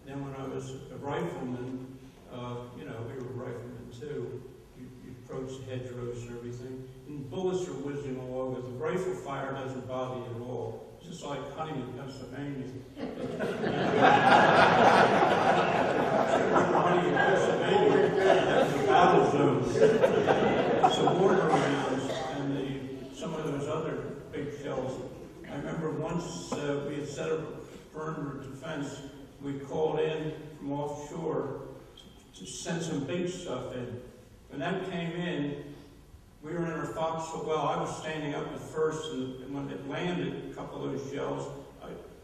Then when I was a rifleman, we were riflemen too. You approach the hedgerows and everything. And bullets are whizzing all over. The rifle fire doesn't bother you at all. It's just like hunting in Pennsylvania. Hunting in Pennsylvania, that's the battle zones. So mortar rounds and some of those other big shells. I remember once we had set up a perimeter defense. We called in from offshore to send some big stuff in. When that came in, we were in our foxhole. Well, I was standing up at first, and when it landed, a couple of those shells,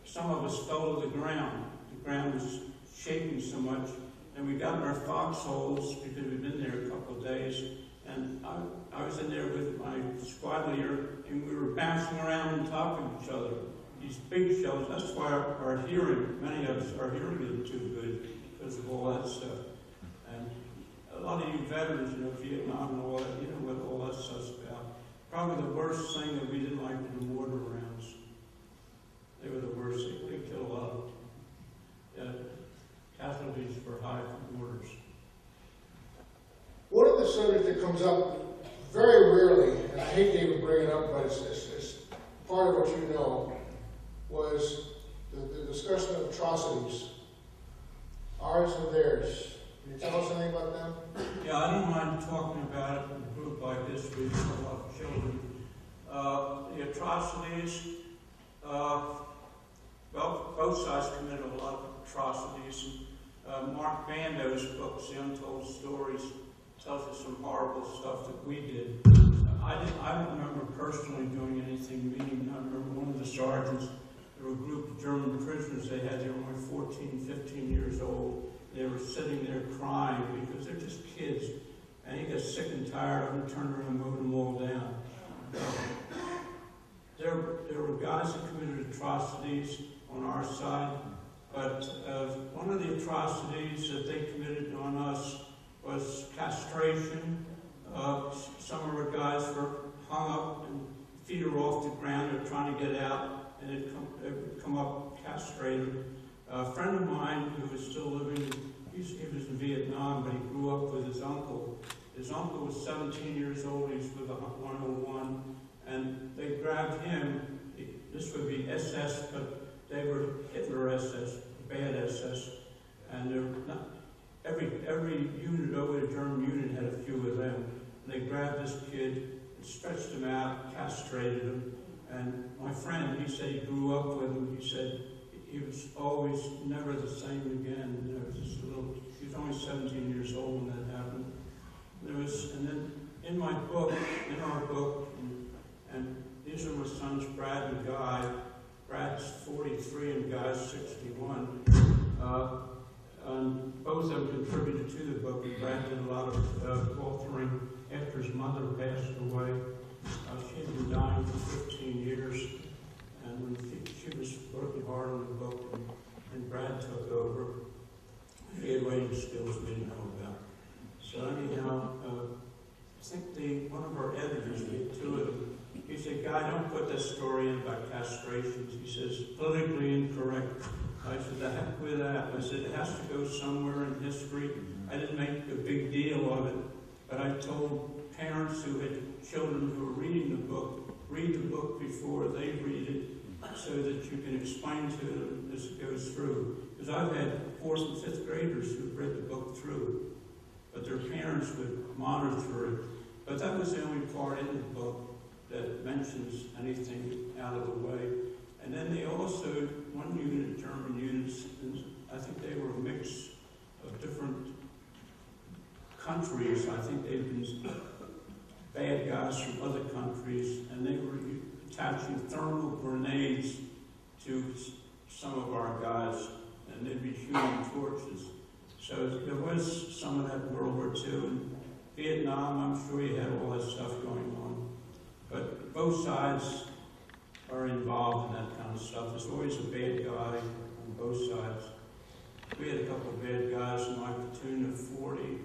some of us fell to the ground. The ground was shaking so much, and we got in our foxholes because we'd been there a couple of days. And I was in there with my squad leader, and we were bouncing around and talking to each other. These big shells, that's why our hearing, many of us, our hearing isn't too good because of all that stuff. And a lot of you veterans, Vietnam and all that, what all that stuff's about. Probably the worst thing that we didn't like were the mortar rounds. They were the worst. They killed a lot of casualties were high from mortars. One of the subjects that comes up very rarely, and I hate to even bring it up, but it's part of what you know, was the discussion of atrocities, ours and theirs. Can you tell us anything about them? Yeah, I don't mind talking about it in a group like this with a lot of children. The atrocities, well, both sides committed a lot of atrocities. And, Mark Bando's book, The Untold Stories, tells us some horrible stuff that we did. I don't remember personally doing anything mean. I remember one of the sergeants, there were a group of German prisoners they had. They were only 14, 15 years old. They were sitting there crying because they're just kids. And he got sick and tired of them, turned around and mowed them all down. There were guys that committed atrocities on our side, but one of the atrocities that they committed on us was castration. Some of our guys were hung up and feet are off the ground. They're trying to get out, and it would come up castrated. A friend of mine who was still living, he was in Vietnam, but he grew up with his uncle. His uncle was 17 years old. He was with a 101, and they grabbed him. This would be SS, but they were Hitler SS, bad SS, and they were not. Every unit over the German unit had a few of them. And they grabbed this kid and stretched him out, castrated him. And my friend, he said he grew up with him. He said he was always never the same again. There was just a little. He was only 17 years old when that happened. And then in my book, in our book, and these are my sons, Brad and Guy. Brad's 43 and Guy's 61. And both of them contributed to the book. Brad did a lot of authoring after his mother passed away. She had been dying for 15 years, and when she was working hard on the book, and Brad took over. He had writing skills we didn't know about. So anyhow, I think one of our editors, two of them, he said, "Guy, don't put this story in about castrations." He says, "Politically incorrect." I said, "The heck with that." I said, "It has to go somewhere in history." I didn't make a big deal of it, but I told parents who had children who were reading the book, read the book before they read it so that you can explain to them as it goes through. Because I've had 4th and 5th graders who've read the book through, but their parents would monitor it. But that was the only part in the book that mentions anything out of the way. And then they also, one unit, German units, I think they were a mix of different countries. I think they'd been bad guys from other countries, and they were attaching thermal grenades to some of our guys, and they'd be shooting torches. So there was some of that in World War II. In Vietnam, I'm sure you had all that stuff going on. But both sides are involved in that kind of stuff. There's always a bad guy on both sides. We had a couple of bad guys in my platoon of 40.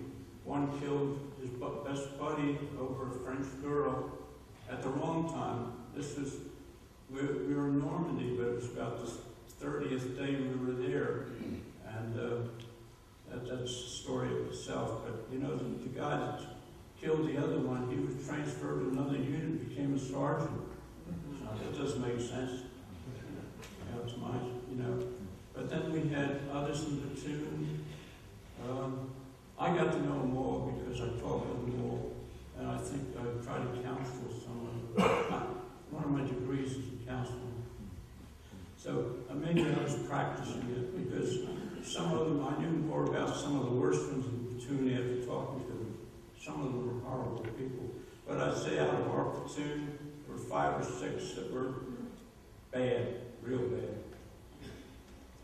One killed his best buddy over a French girl at the wrong time. We were in Normandy, but it was about the 30th day we were there. And that's the story of itself. But you know, the guy that killed the other one, he was transferred to another unit, became a sergeant. That doesn't make sense. Yeah, it's nice, you know. But then we had others in the platoon. I got to know them all because I talked with them all, and I think I tried to counsel some of them. One of my degrees is in counseling. So maybe I was practicing it because some of them, I knew more about some of the worst ones in the platoon after talking to them. Some of them were horrible people. But I'd say out of our platoon, there were 5 or 6 that were bad, real bad.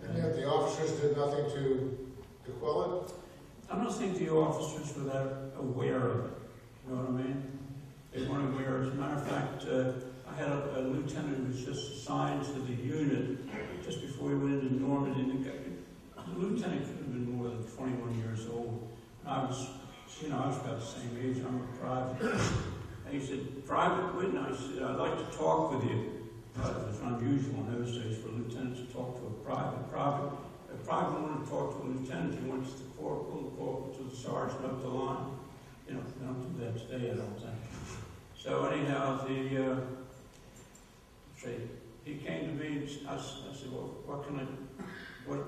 And yet the officers did nothing to quell it? I don't think the officers were that aware of it. You know what I mean? They weren't aware. As a matter of fact, I had a lieutenant who was just assigned to the unit just before we went into Normandy. The lieutenant could have been more than 21 years old. And I was about the same age. I'm a private. And he said, "Private Whidden," I said, "I'd like to talk with you." It was unusual in those days for a lieutenant to talk to a private. A private wanted to talk to a lieutenant. He went to the corporal to the sergeant up the line. You know, they don't do that today, I don't think. So anyhow, he came to me, and I said, well, what can I, what,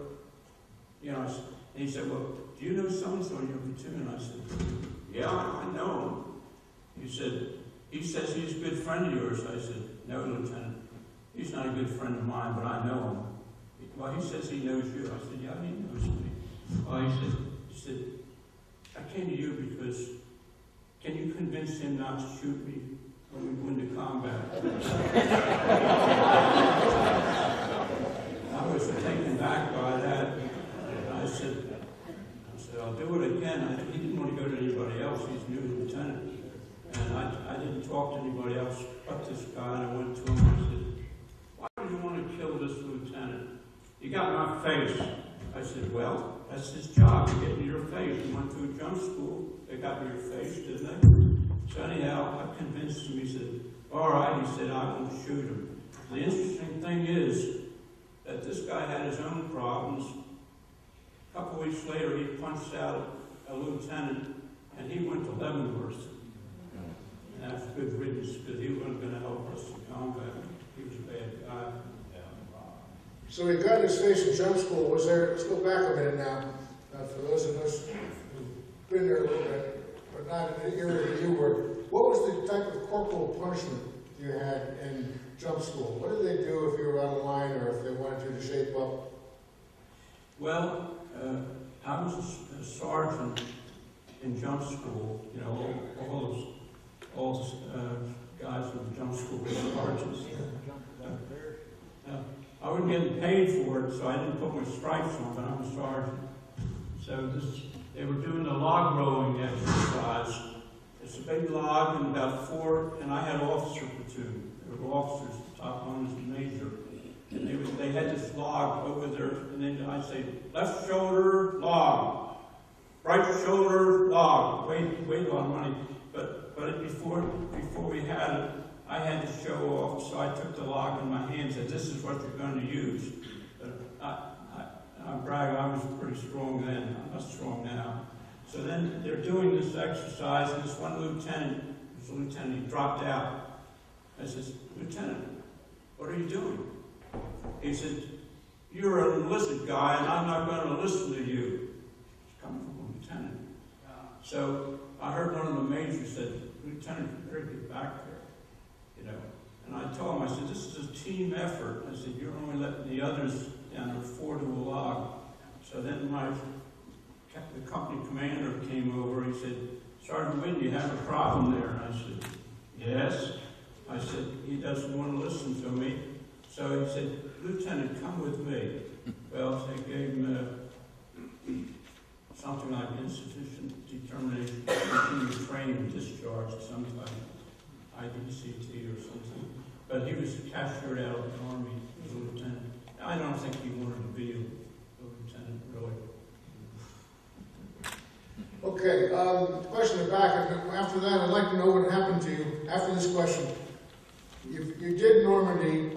you know, and he said, well, do you know so-and-so in your platoon? I said, yeah, I know him. He says he's a good friend of yours. I said, no, Lieutenant, he's not a good friend of mine, but I know him. Well, he says he knows you. I said, yeah, he knows me. Well, he said, I came to you because, can you convince him not to shoot me when we go into combat? I was taken back by that. And I said, I'll do it again. He didn't want to go to anybody else. He's new lieutenant. And I didn't talk to anybody else but this guy. And I went to him and I said, why do you want to kill this lieutenant? He got in my face. I said, well, that's his job, to get in your face. He went to a jump school. They got in your face, didn't they? So anyhow, I convinced him. He said, all right. He said, I won't shoot him. The interesting thing is that this guy had his own problems. A couple weeks later, he punched out a lieutenant, and he went to Leavenworth. And that's good riddance, because he wasn't going to help us in combat. He was a bad guy. So he got his face in jump school. Was there, let's go back a minute now, for those of us who've been there a little bit, but not in the era that you were. What was the type of corporal punishment you had in jump school? What did they do if you were out of line or if they wanted you to shape up? Well, I was a sergeant in jump school. You know, all those guys in the jump school were sergeants. I wasn't getting paid for it, so I didn't put my stripes on, but I'm a sergeant. So they were doing the log rolling exercise. It's a big log and about 4, and I had officer platoon. There were officers, the top one was the major. And they had this log over there, and then I'd say, left shoulder, log. Right shoulder, log. Wait a lot of money. But before we had it, I had to show off, so I took the log in my hand and said, this is what you're going to use. But I brag, I was pretty strong then. I'm not strong now. So then they're doing this exercise, and this one lieutenant, he dropped out. I said, Lieutenant, what are you doing? He said, you're an enlisted guy, and I'm not going to listen to you. It's coming from a lieutenant. So I heard one of the majors said, Lieutenant, you better get back there. You know, and I told him, I said, this is a team effort. I said, you're only letting the others down to 4 to a log. So then the company commander came over. He said, Sergeant Whidden, you have a problem there? And I said, yes. I said, he doesn't want to listen to me. So he said, Lieutenant, come with me. Well, they gave him something like insufficient determination, continued training and discharge of some type. IDCT or something, but he was cashiered out of the Army as a lieutenant. I don't think he wanted to be a lieutenant, really. Okay, question back. After that, I'd like to know what happened to you after this question. You did Normandy,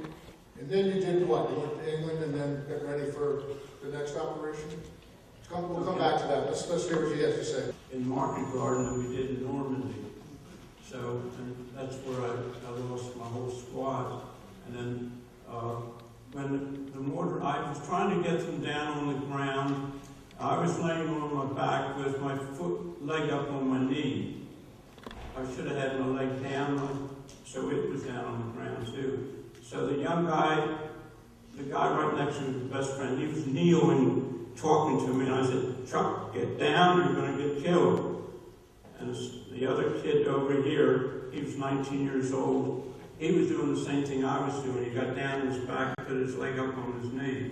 and then you did what? You went to England and then got ready for the next operation? We'll come back to that. Let's hear what you have to say. In Market Garden, we did Normandy. So that's where I lost my whole squad. And then when the mortar, I was trying to get them down on the ground. I was laying on my back with my leg up on my knee. I should have had my leg down, so it was down on the ground too. So the young guy, the guy right next to me, the best friend, he was kneeling, talking to me, and I said, Chuck, get down, you're going to get killed. And the other kid over here, he was 19 years old. He was doing the same thing I was doing. He got down on his back, put his leg up on his knee.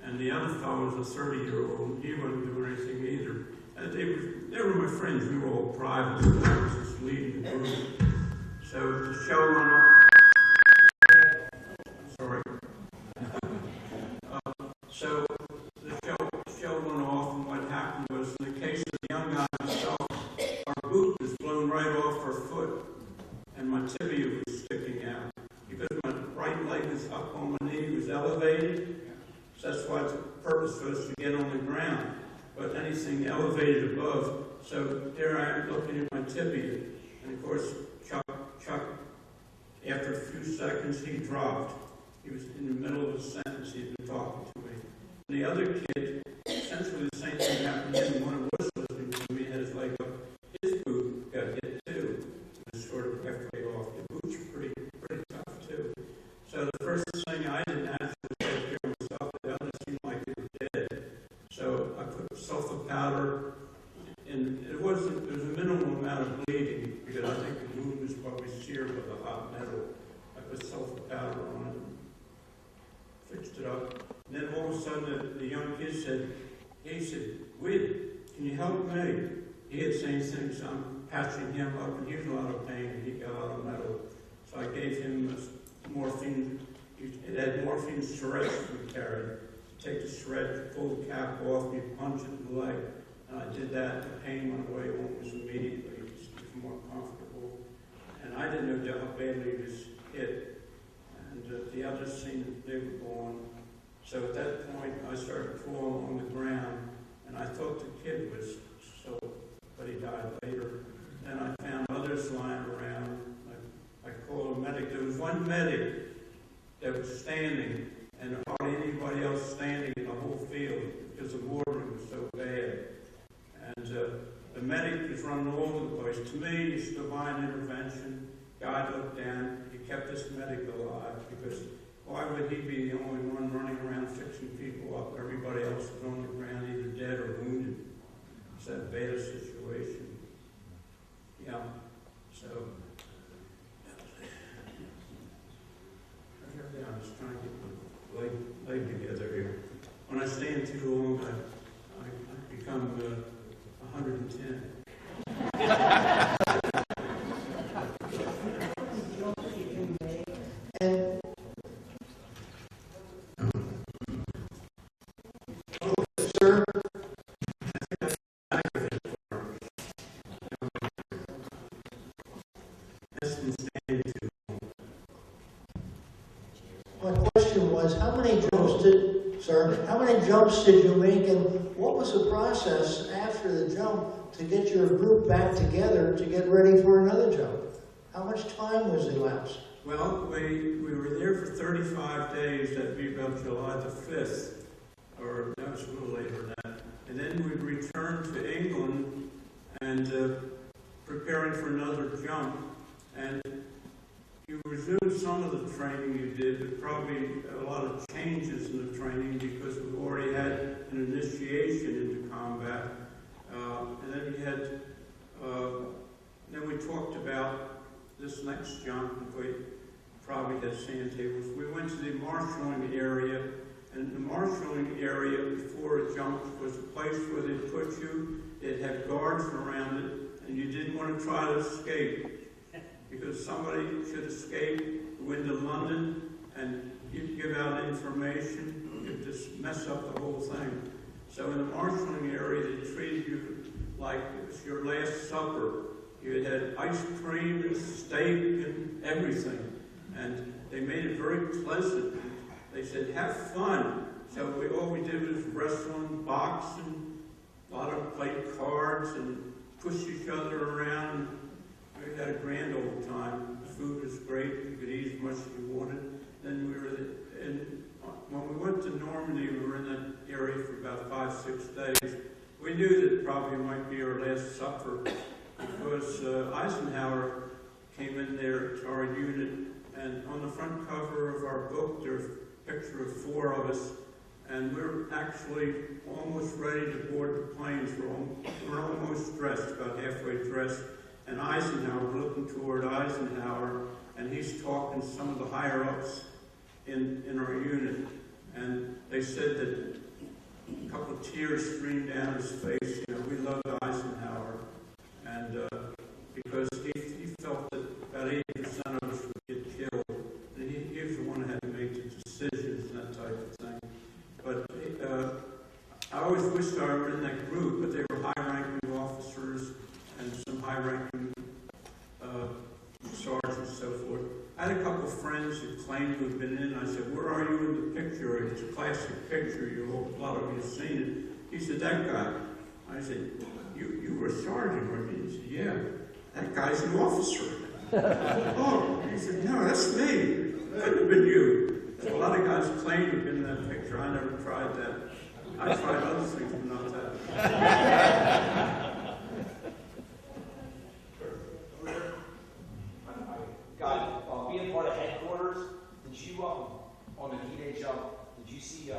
And the other fellow was a 30-year-old. He wasn't doing anything either. And they were my friends. We were all privates. I was just leading the group. So the show went on. Sorry. So the show went off, and what happened was, in the case of the young guy himself, our boot was blown right off our foot, and my tibia was sticking out. Because my right leg was up on my knee, it was elevated. So that's why the purpose was to get on the ground. But anything elevated above, so there I am looking at my tibia. And of course, Chuck After a few seconds, he dropped. He was in the middle of a sentence. He'd been talking to me. And the other kid, essentially the same thing happened to him. One who was listening to me had his leg up. His boot got hit too. It was sort of halfway off. The boots were pretty tough too. So the first thing I did naturally was take care of myself. The others seemed like they were dead. So I put sulfur powder in. There was a minimal amount of bleeding because I think the wound was probably seared with a hot metal. I put sulfur powder on it, fixed it up, and then all of a sudden the young kid said, "Whidden, can you help me?" He had same things. So I'm patching him up, and he was in a lot of pain, and he got a lot of metal. So I gave him morphine. It had morphine syringe we carried. You take the syringe, pull the cap off, and you punch it in the leg. And I did that. The pain went away almost immediately. It was more comfortable. And I didn't know how badly he was hit. And the others seemed that they were gone. So at that point, I started crawling on the ground, and I thought the kid was so, but he died later. Then I found others lying around. I called a medic. There was one medic that was standing, and hardly anybody else standing in the whole field because the watering was so bad. And the medic was running all over the place. To me, it's divine intervention. God looked down. He kept this medic alive because why would he be the only one running around fixing people up? Everybody else was on the ground either dead or wounded. It's that bad a situation. Yeah. So, I'm just trying to get my leg together here. When I stand too long, I become 110. Sir? My question was, how many jumps did you make, and what was the process after the jump to get your group back together to get ready for another jump? How much time was elapsed? Well, we were there for 35 days. That'd be about July the 5th, or that was a little later than that. And then we returned to England and preparing for another jump. And you resumed some of the training you did, but probably a lot of changes in the training because we've already had an initiation into combat. And then we had, then we talked about this next jump, and we probably had sand tables. We went to the marshalling area, and the marshalling area before a jump was a place where they put you. It had guards around it, and you didn't want to try to escape because somebody should escape, go into London, and you'd give out information. You'd just mess up the whole thing. So in the marshalling area, they treated you like it was your last supper. You had ice cream and steak and everything. And they made it very pleasant. They said, have fun. So all we did was wrestling, boxing, a lot of play cards, and push each other around. We had a grand old time. The food was great. You could eat as much as you wanted. Then we were when we went to Normandy, we were in that area for about 5-6 days. We knew that it probably might be our last supper because Eisenhower came in there to our unit, and on the front cover of our book, there's a picture of 4 of us, and we're actually almost ready to board the planes. We're almost dressed, about halfway dressed, and Eisenhower, we're looking toward Eisenhower, and he's talking to some of the higher-ups in our unit, and they said that a couple of tears streamed down his face. You know, we loved Eisenhower, and because he felt that about 80% of us would get killed, and he was the one that had to make the decisions and that type of thing. But I always wished I were in that group, but they were high-ranking officers and some high-ranking sergeants and so forth. I had a couple of friends who claimed to have been in. I said, where are you in the picture? It's a classic picture. A lot of you have seen it. He said, that guy. I said, you were a sergeant, weren't you? He said, yeah. That guy's an officer. Oh, he said, no, that's me. Couldn't have been you. So a lot of guys claim to have been in that picture. I never tried that. I tried other things, but not that. God, being part of headquarters, did you, on the D-Day jump, did you see,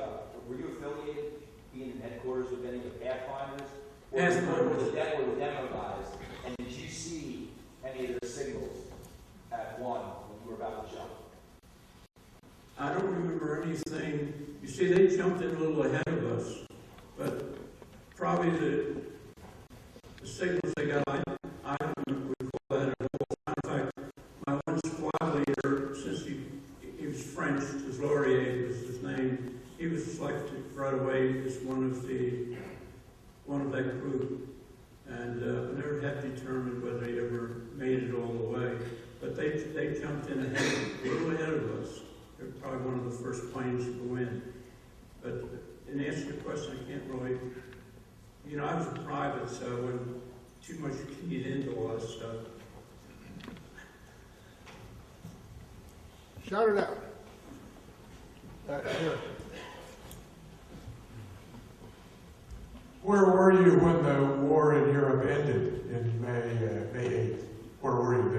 were you affiliated, being in headquarters with any of the Pathfinders? Or with the demo guys? And did you see any of their signals at one when you were about to jump? I don't remember anything. You see, they jumped in a little ahead of us, but probably the signals they got, I don't recall that at all. In fact, my one squad leader, since he was French, was Laurier was his name, he was selected right away as one of that group. And I never had determined whether he ever made it all the way. But they jumped in a little ahead of us. They're probably one of the first planes to go in. But in answer to your question, I can't really, I was a private, so I wasn't too much keyed into all that stuff. Shout it out. Here. Where were you when the war in Europe ended in May 8th? Where were you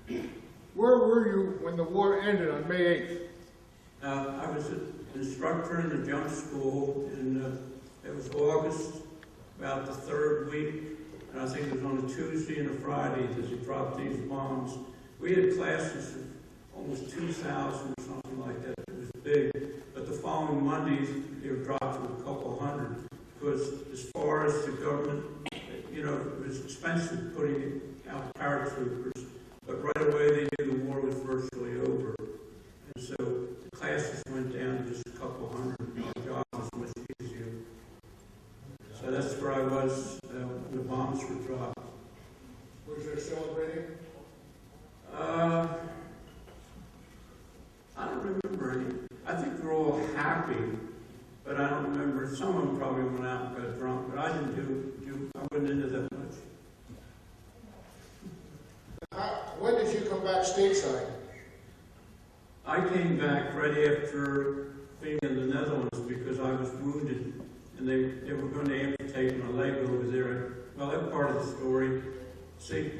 then? Where were you when the war ended on May 8th? I was an instructor in the jump school, and it was August, about the third week, and I think it was on a Tuesday and a Friday that they dropped these bombs. We had classes of almost 2,000 or something like that. It was big, but the following Mondays, they were dropped to a couple hundred, because as far as the government, it was expensive putting out paratroopers, but right away they knew the war was virtually over. And so the classes went down to just a couple hundred, and our job was much easier. So that's where I was when the bombs were dropped. Was there celebrating? I don't remember any. I think we're all happy, but I don't remember. Some of them probably went out and got drunk, but I didn't I wasn't into that much. When did you come back stateside? I came back right after being in the Netherlands because I was wounded, and they were going to amputate my leg over there. Well, that's part of the story. See,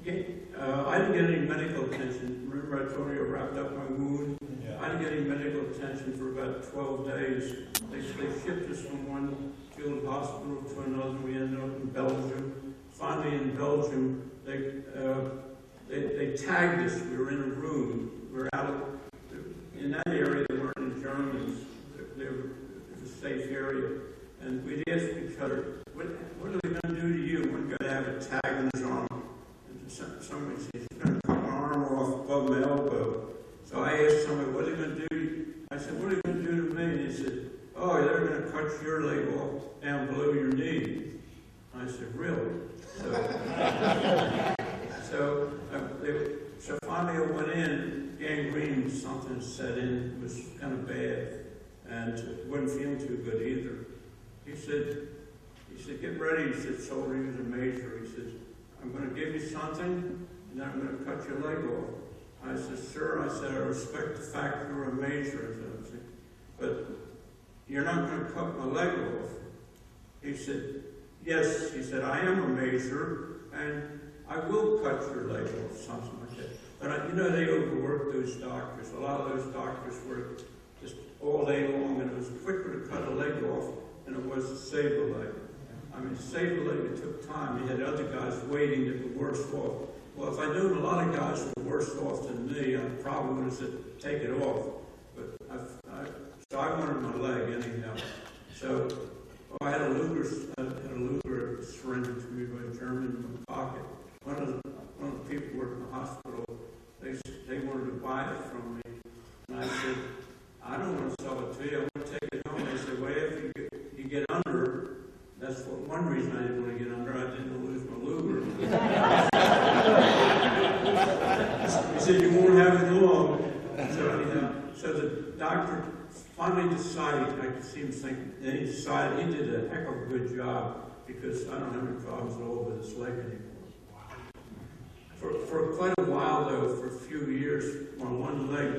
I didn't get any medical attention. Remember I told you I wrapped up my wound? Yeah. I didn't get any medical attention for about 12 days. They shipped us from one field hospital to another. We ended up in Belgium. Finally in Belgium, they tagged us. We were in a room. We were out in that area. There weren't any Germans. It was a safe area. And we'd ask each other, what are they going to do to you? One guy had a tag in his arm. Somebody said, he's going to cut my arm off above my elbow. So I asked somebody, what are they going to do? I said, what are they going to do to me? And he said, oh, they're going to cut your leg off down below your knee. I said, really? So finally I went in, gangrene, something set in, it was kind of bad, and wasn't feeling too good either. He said, get ready. He said, soldier, he was a major. He said, I'm going to give you something, and then I'm going to cut your leg off. I said, sir, I said, I respect the fact you're a major, but you're not going to cut my leg off. He said, yes. He said, I am a major, and I will cut your leg off, something like that. But they overworked those doctors. A lot of those doctors worked just all day long, and it was quicker to cut a leg off than it was to save a leg. I mean, to save a leg, it took time. You had other guys waiting that were worse off. Well, if I'd known a lot of guys were worse off than me, I probably would have said, take it off. But so I wanted my leg anyhow. So I had a Luger surrendered to me by a German in my pocket. One of the people who worked in the hospital, they wanted to buy it from me. And I said, I don't want to sell it to you. I want to take it home. They said, well, if you get under, that's one reason I didn't want to get under. I didn't want to lose my Luger. He said, you won't have it long. So the doctor finally decided, I could see him thinking, then he decided he did a heck of a good job because I don't have any problems at all with his leg anymore. For quite a while, though, for a few years, on one leg,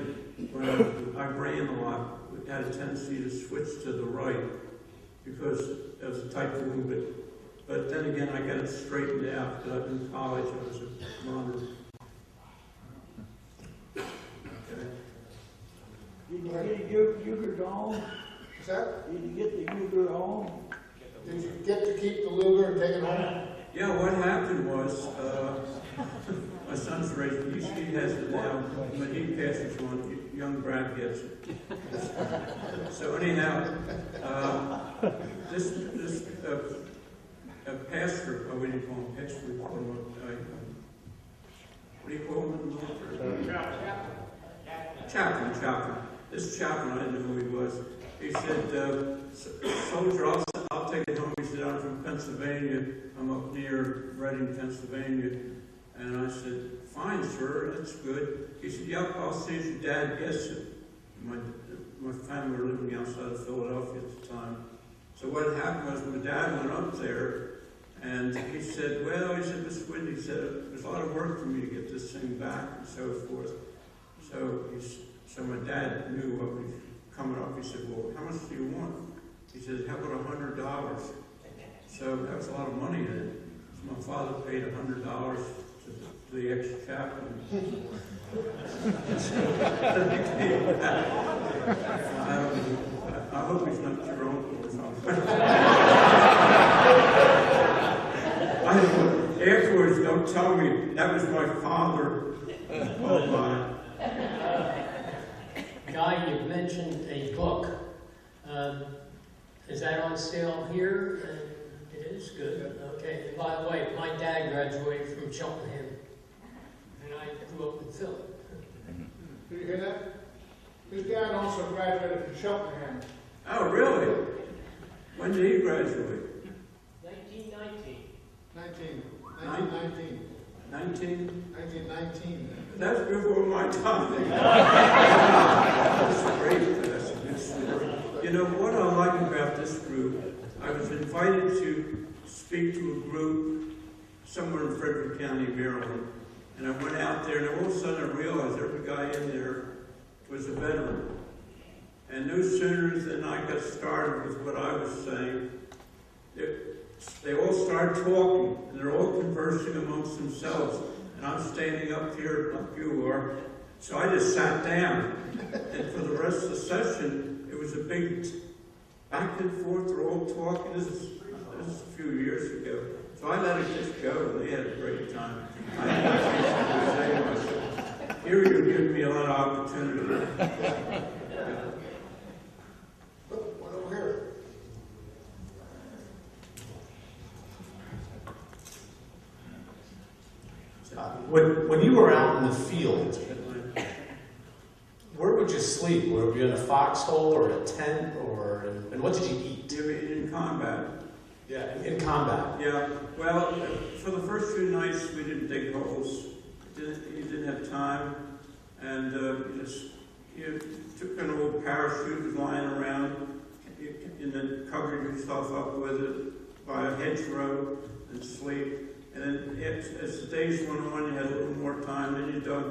when I ran a lot, I had a tendency to switch to the right because it was a tight movement. But then again, I got it straightened out. In college, I was a runner. Did you get your Luger home? What's that? Did you get the Luger home? Did you get to keep the Luger and take it home? Yeah, what happened was, my son's raised, he has it now. When he passes on, young Brad gets it. So anyhow, this pastor, what do you call him? Pastor, we call him, what do you call him? Chaplain. This chaplain, I didn't know who he was. He said, soldier, I'll take it home. He said, I'm from Pennsylvania. I'm up near Whidden, Pennsylvania. And I said, fine, sir, that's good. He said, yep, I'll see if your dad gets it. My family were living outside of Philadelphia at the time. So what happened was my dad went up there, and he said, Miss Whidden, he said, it was a lot of work for me to get this thing back and so forth. So my dad knew what was coming up. He said, well, how much do you want? He said, how about $100? So that was a lot of money then. So my father paid $100 to the ex-chaplain. I hope he's not your uncle or something. Afterwards, don't tell me that was my father. Oh my. Guy, you mentioned a book. Is that on sale here? It is? Good. Okay. And by the way, my dad graduated from Cheltenham, and I grew up in Philly. Did you hear that? His dad also graduated from Cheltenham. Oh, really? When did he graduate? 1919. 1919. That's before my time. That's great. That's a good story. You know, what I like about this group, I was invited to speak to a group somewhere in Frederick County, Maryland. And I went out there, and all of a sudden I realized every guy in there was a veteran. And no sooner than I got started with what I was saying, they all started talking, and they're all conversing amongst themselves. And I'm standing up here, like you are, so I just sat down. And for the rest of the session, it was a big back and forth, they're all talking. This is a few years ago. So I let it just go, and they had a great time. Here you're giving me a lot of opportunity. One over here. When you were out in the field, where would you sleep? Were you in a foxhole or a tent, and what did you eat? In combat. Yeah, in combat. Yeah, well, for the first few nights we didn't dig holes. You didn't have time, and you took an old parachute was lying around, and then covered yourself up with it by a hedgerow and sleep. And then as the days went on, you had a little more time. Then you dug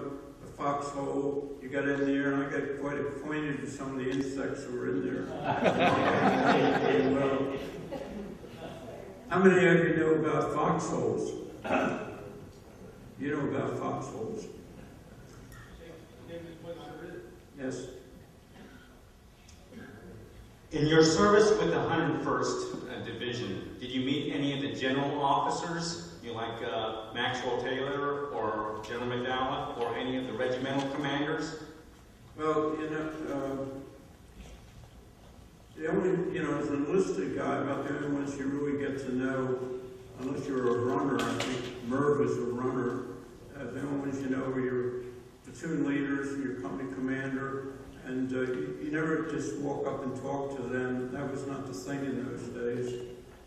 a foxhole. You got in there, and I got quite acquainted with some of the insects that were in there. How many of you know about foxholes? You know about foxholes? Yes. In your service with the 101st Division, did you meet any of the general officers? You like Maxwell Taylor or General McDowell or any of the regimental commanders? Well, the only, as an enlisted guy, about the only ones you really get to know, unless you're a runner, I think Merv is a runner, the only ones you know are your platoon leaders and your company commander, and you never just walk up and talk to them. That was not the thing in those days.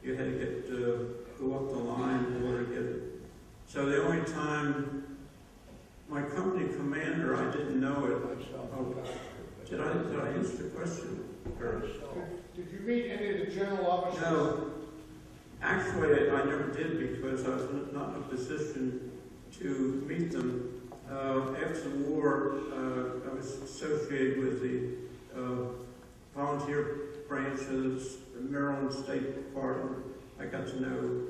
You had to go up the line in order to get it. So the only time my company commander, I didn't know it. Oh, did I answer the question? Did you meet any of the general officers? No. Actually, I never did because I was not in a position to meet them. After the war, I was associated with the volunteer branch of the Maryland State Department. I got to know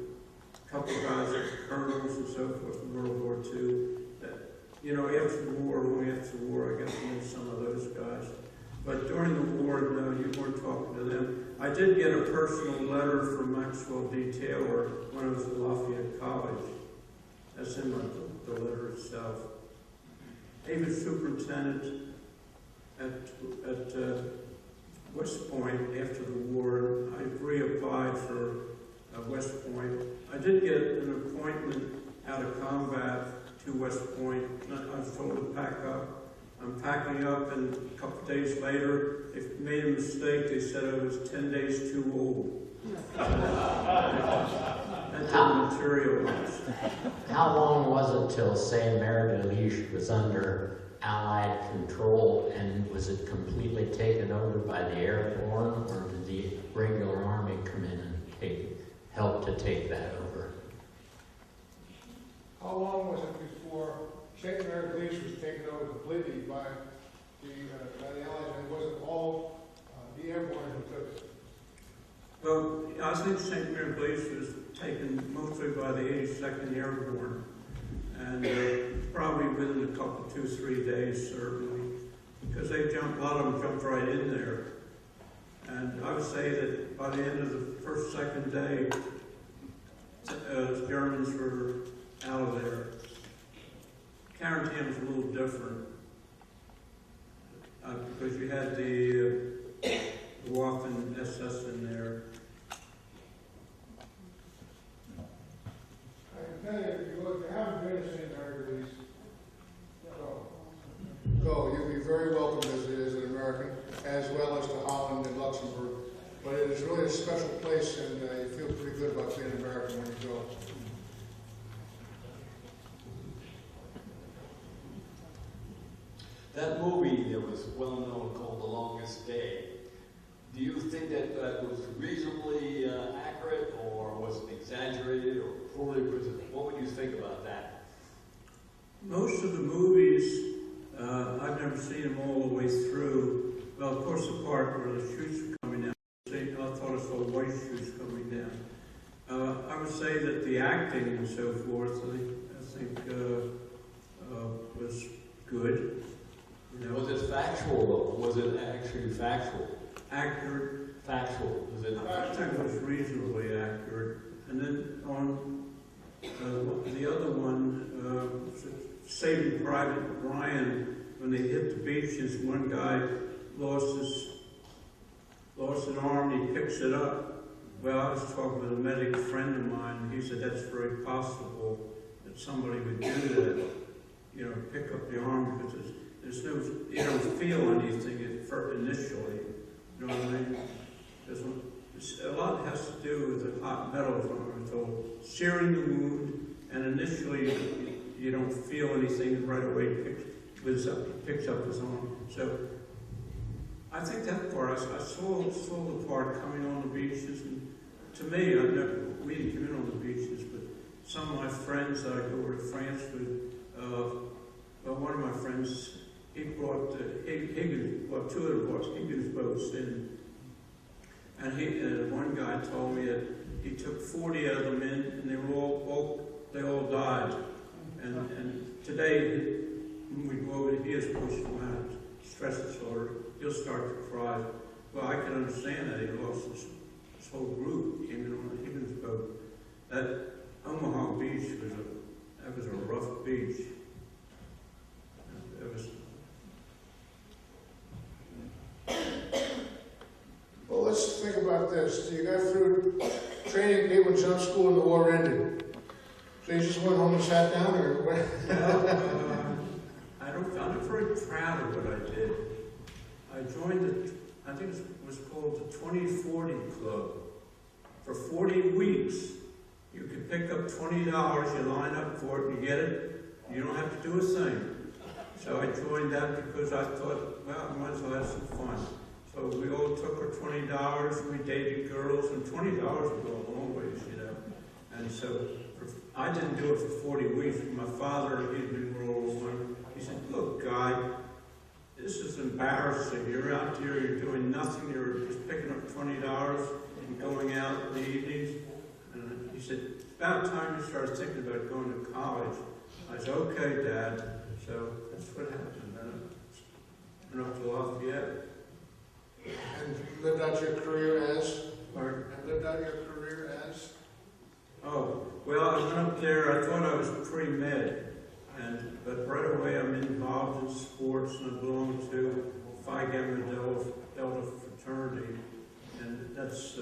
a couple of guys, colonels and so forth in World War II. That, you know, after the war, only after the war, I got to know some of those guys. But during the war, no, you weren't talking to them. I did get a personal letter from Maxwell D. Taylor when I was at Lafayette College. That's in the letter itself. He was superintendent at West Point after the war. I reapplied for West Point. I did get an appointment out of combat to West Point. I was told to pack up. I'm packing up, and a couple of days later, they made a mistake. They said I was 10 days too old. That didn't materialize. How long was it till Saint-Mary-de-Liege was under Allied control, and was it completely taken over by the airborne, or did the regular army come in and help to take that over? How long was it before Saint-Mary-de-Liege was taken over completely by the Allies, and was it all the airborne who took it? Well, I think Saint-Mary-de-Liege was taken mostly by the 82nd Airborne, and probably within a couple, 2-3 days, certainly, because they jumped, a lot of them jumped right in there. And I would say that by the end of the first, second day, the Germans were out of there. Quarantine was a little different, because you had the Waffen SS in there. I can tell you, if you haven't been to Saint-Mary-de-Liege, go. You'll be very welcome as an American, as well as to Holland and Luxembourg. But it is really a special place, and you feel pretty good about being American when you go. That movie that was well known called The Longest Day, do you think that that was reasonably accurate, or was it exaggerated, or poorly presented? What would you think about that? Most of the movies, I've never seen them all the way through. Well, of course, the part where the shoots were coming down, I thought I saw white shoots coming down. I would say that the acting and so forth, I think was good. You know, Was it factual, though? Was it actually factual? accurate. Factual. Was it? I think it was reasonably accurate. And then on the other one, Saving Private Ryan, when they hit the beaches, one guy lost an arm, and he picks it up. Well, I was talking with a medic friend of mine, and he said that's very possible that somebody would do that, you know, pick up the arm, because there's no, you don't feel anything initially, you know what I mean? A lot has to do with the hot metal, I'm told, searing the wound, and initially you don't feel anything right away. He picks up his arm. So I think that part, I saw the part coming on the beaches, and to me, we didn't come in on the beaches, but some of my friends that I go over to France with, well, one of my friends, he brought Higgins, well, two of them brought Higgins boats in. And one guy told me that he took 40 of them in, and they all died. And today, when we go over, he has post-traumatic stress disorder. He'll start to cry. Well, I can understand that. He lost this whole group came in on a Higgins boat. That Omaha Beach was a rough beach. It was. Well, let's think about this. You got through training people in jump school and the war ended. So you just went home and sat down, or what? I'm not very proud of what I did. I joined I think it was called the 2040 Club. For 40 weeks, you could pick up $20, you line up for it, you get it, you don't have to do a thing. So I joined that because I thought, well, I might as well have some fun. So we all took our $20, we dated girls, and $20 would go a long ways, you know. And so I didn't do it for 40 weeks. My father, he'd been World War I. He said, look, guy, this is embarrassing. You're out here, you're doing nothing. You're just picking up $20 and going out in the evenings. And he said, it's about time you start thinking about going to college. I said, okay, Dad. So that's what happened. I went up to Lafayette. And lived out your career as? Pardon? And lived out your career as? Oh, well, I went up there, I thought I was pre-med, but right away I'm involved in sports, and I belong to Phi Gamma Delta fraternity, and that's,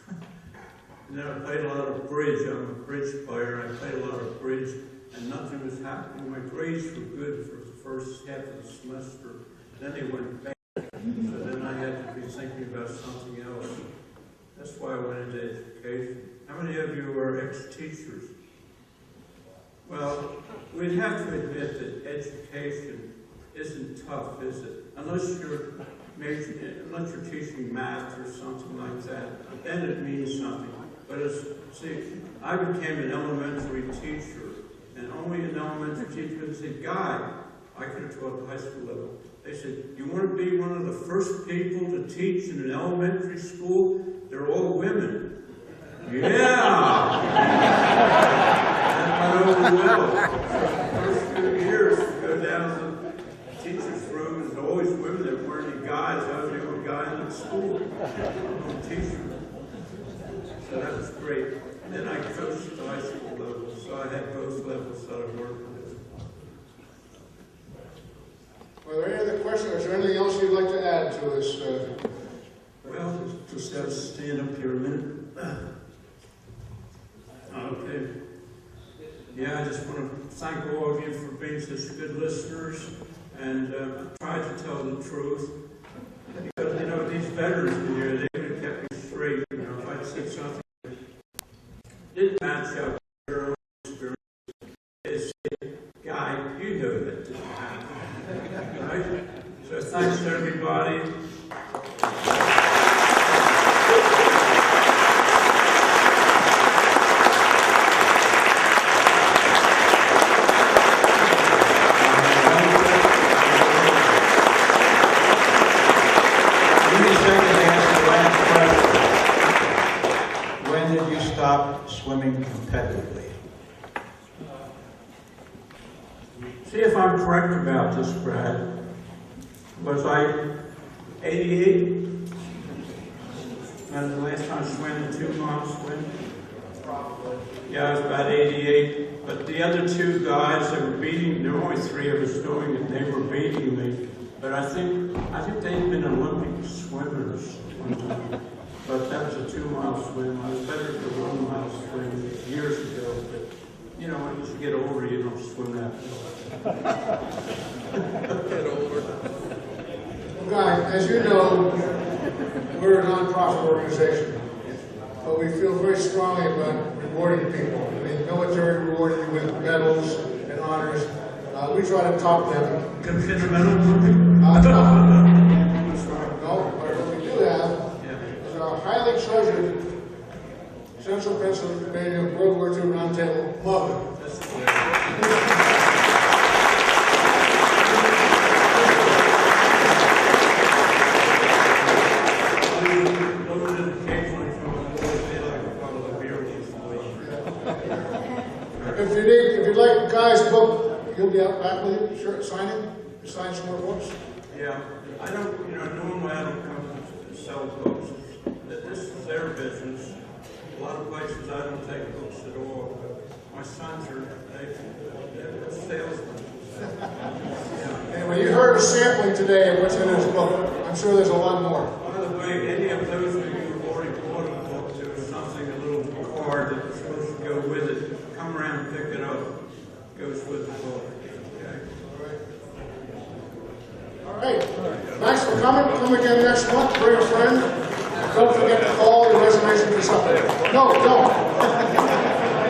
and then I played a lot of bridge. I'm a bridge player. I played a lot of bridge, and nothing was happening. My grades were good for the first half of the semester, then they went back, so then I had to be thinking about something else. That's why I went into education. How many of you are ex-teachers? Well, we'd have to admit that education isn't tough, is it? Unless you're teaching math or something like that, then it means something. But see, I became an elementary teacher, and only an elementary teacher could say, Guy, I could have taught the high school level. They said, you want to be one of the first people to teach in an elementary school? They're all women. Yeah! That went over well. The first few years, you go down to the teacher's room, and there's always women. There weren't any guys. I was the only guy in the school. I'm a teacher. So that was great. And then I coached at the high school level, so I had both levels that I worked with. Are there any other questions? Is there anything else you'd like to add to this? Well, just got to stand up here a minute. Okay. Yeah, I just want to thank all of you for being such good listeners, and I tried to tell the truth. Because, you know, these veterans in here, they would have kept me straight. You know, if I'd said something that didn't match up with their own experience, they'd say, Guy, you know that didn't happen. Right? So thanks to everybody. Swimming competitively. See if I'm correct about this, Brad. Was I 88? And the last time I swam in 2 months, when? Probably. Yeah, I was about 88. But the other two guys that were beating, there were only 3 of us doing it, they were beating me. But I think they'd been Olympic swimmers one time. But that was a 2-mile swim. I was better at the 1-mile swim years ago. But, you know, as you get older, you don't swim that well. Get older. Well, Guy, as you know, we're a non-profit organization, but we feel very strongly about rewarding people. I mean, military rewarding you with medals and honors. We try to top them. Consider medals? No, but what we do have our highly treasured Central Pennsylvania World War II Roundtable mug. That's If you'd like Guy's book, he'll be out back with you. Sure, sign it. You sign some more books. Yeah, I don't, you know, normally I don't come to sell books. This is their business. A lot of places I don't take books at all. My sons are, they're salesmen. Yeah. And when you heard a sampling today of what's in his book, I'm sure there's a lot more. By the way, any of those of you who've already bought a book, there was something, a little card that's supposed to go with it. Come around and pick it up. It goes with the book. Okay? All right. Thanks for coming. Come again next month. Bring a friend. Don't forget to call your reservation for supper. No, don't.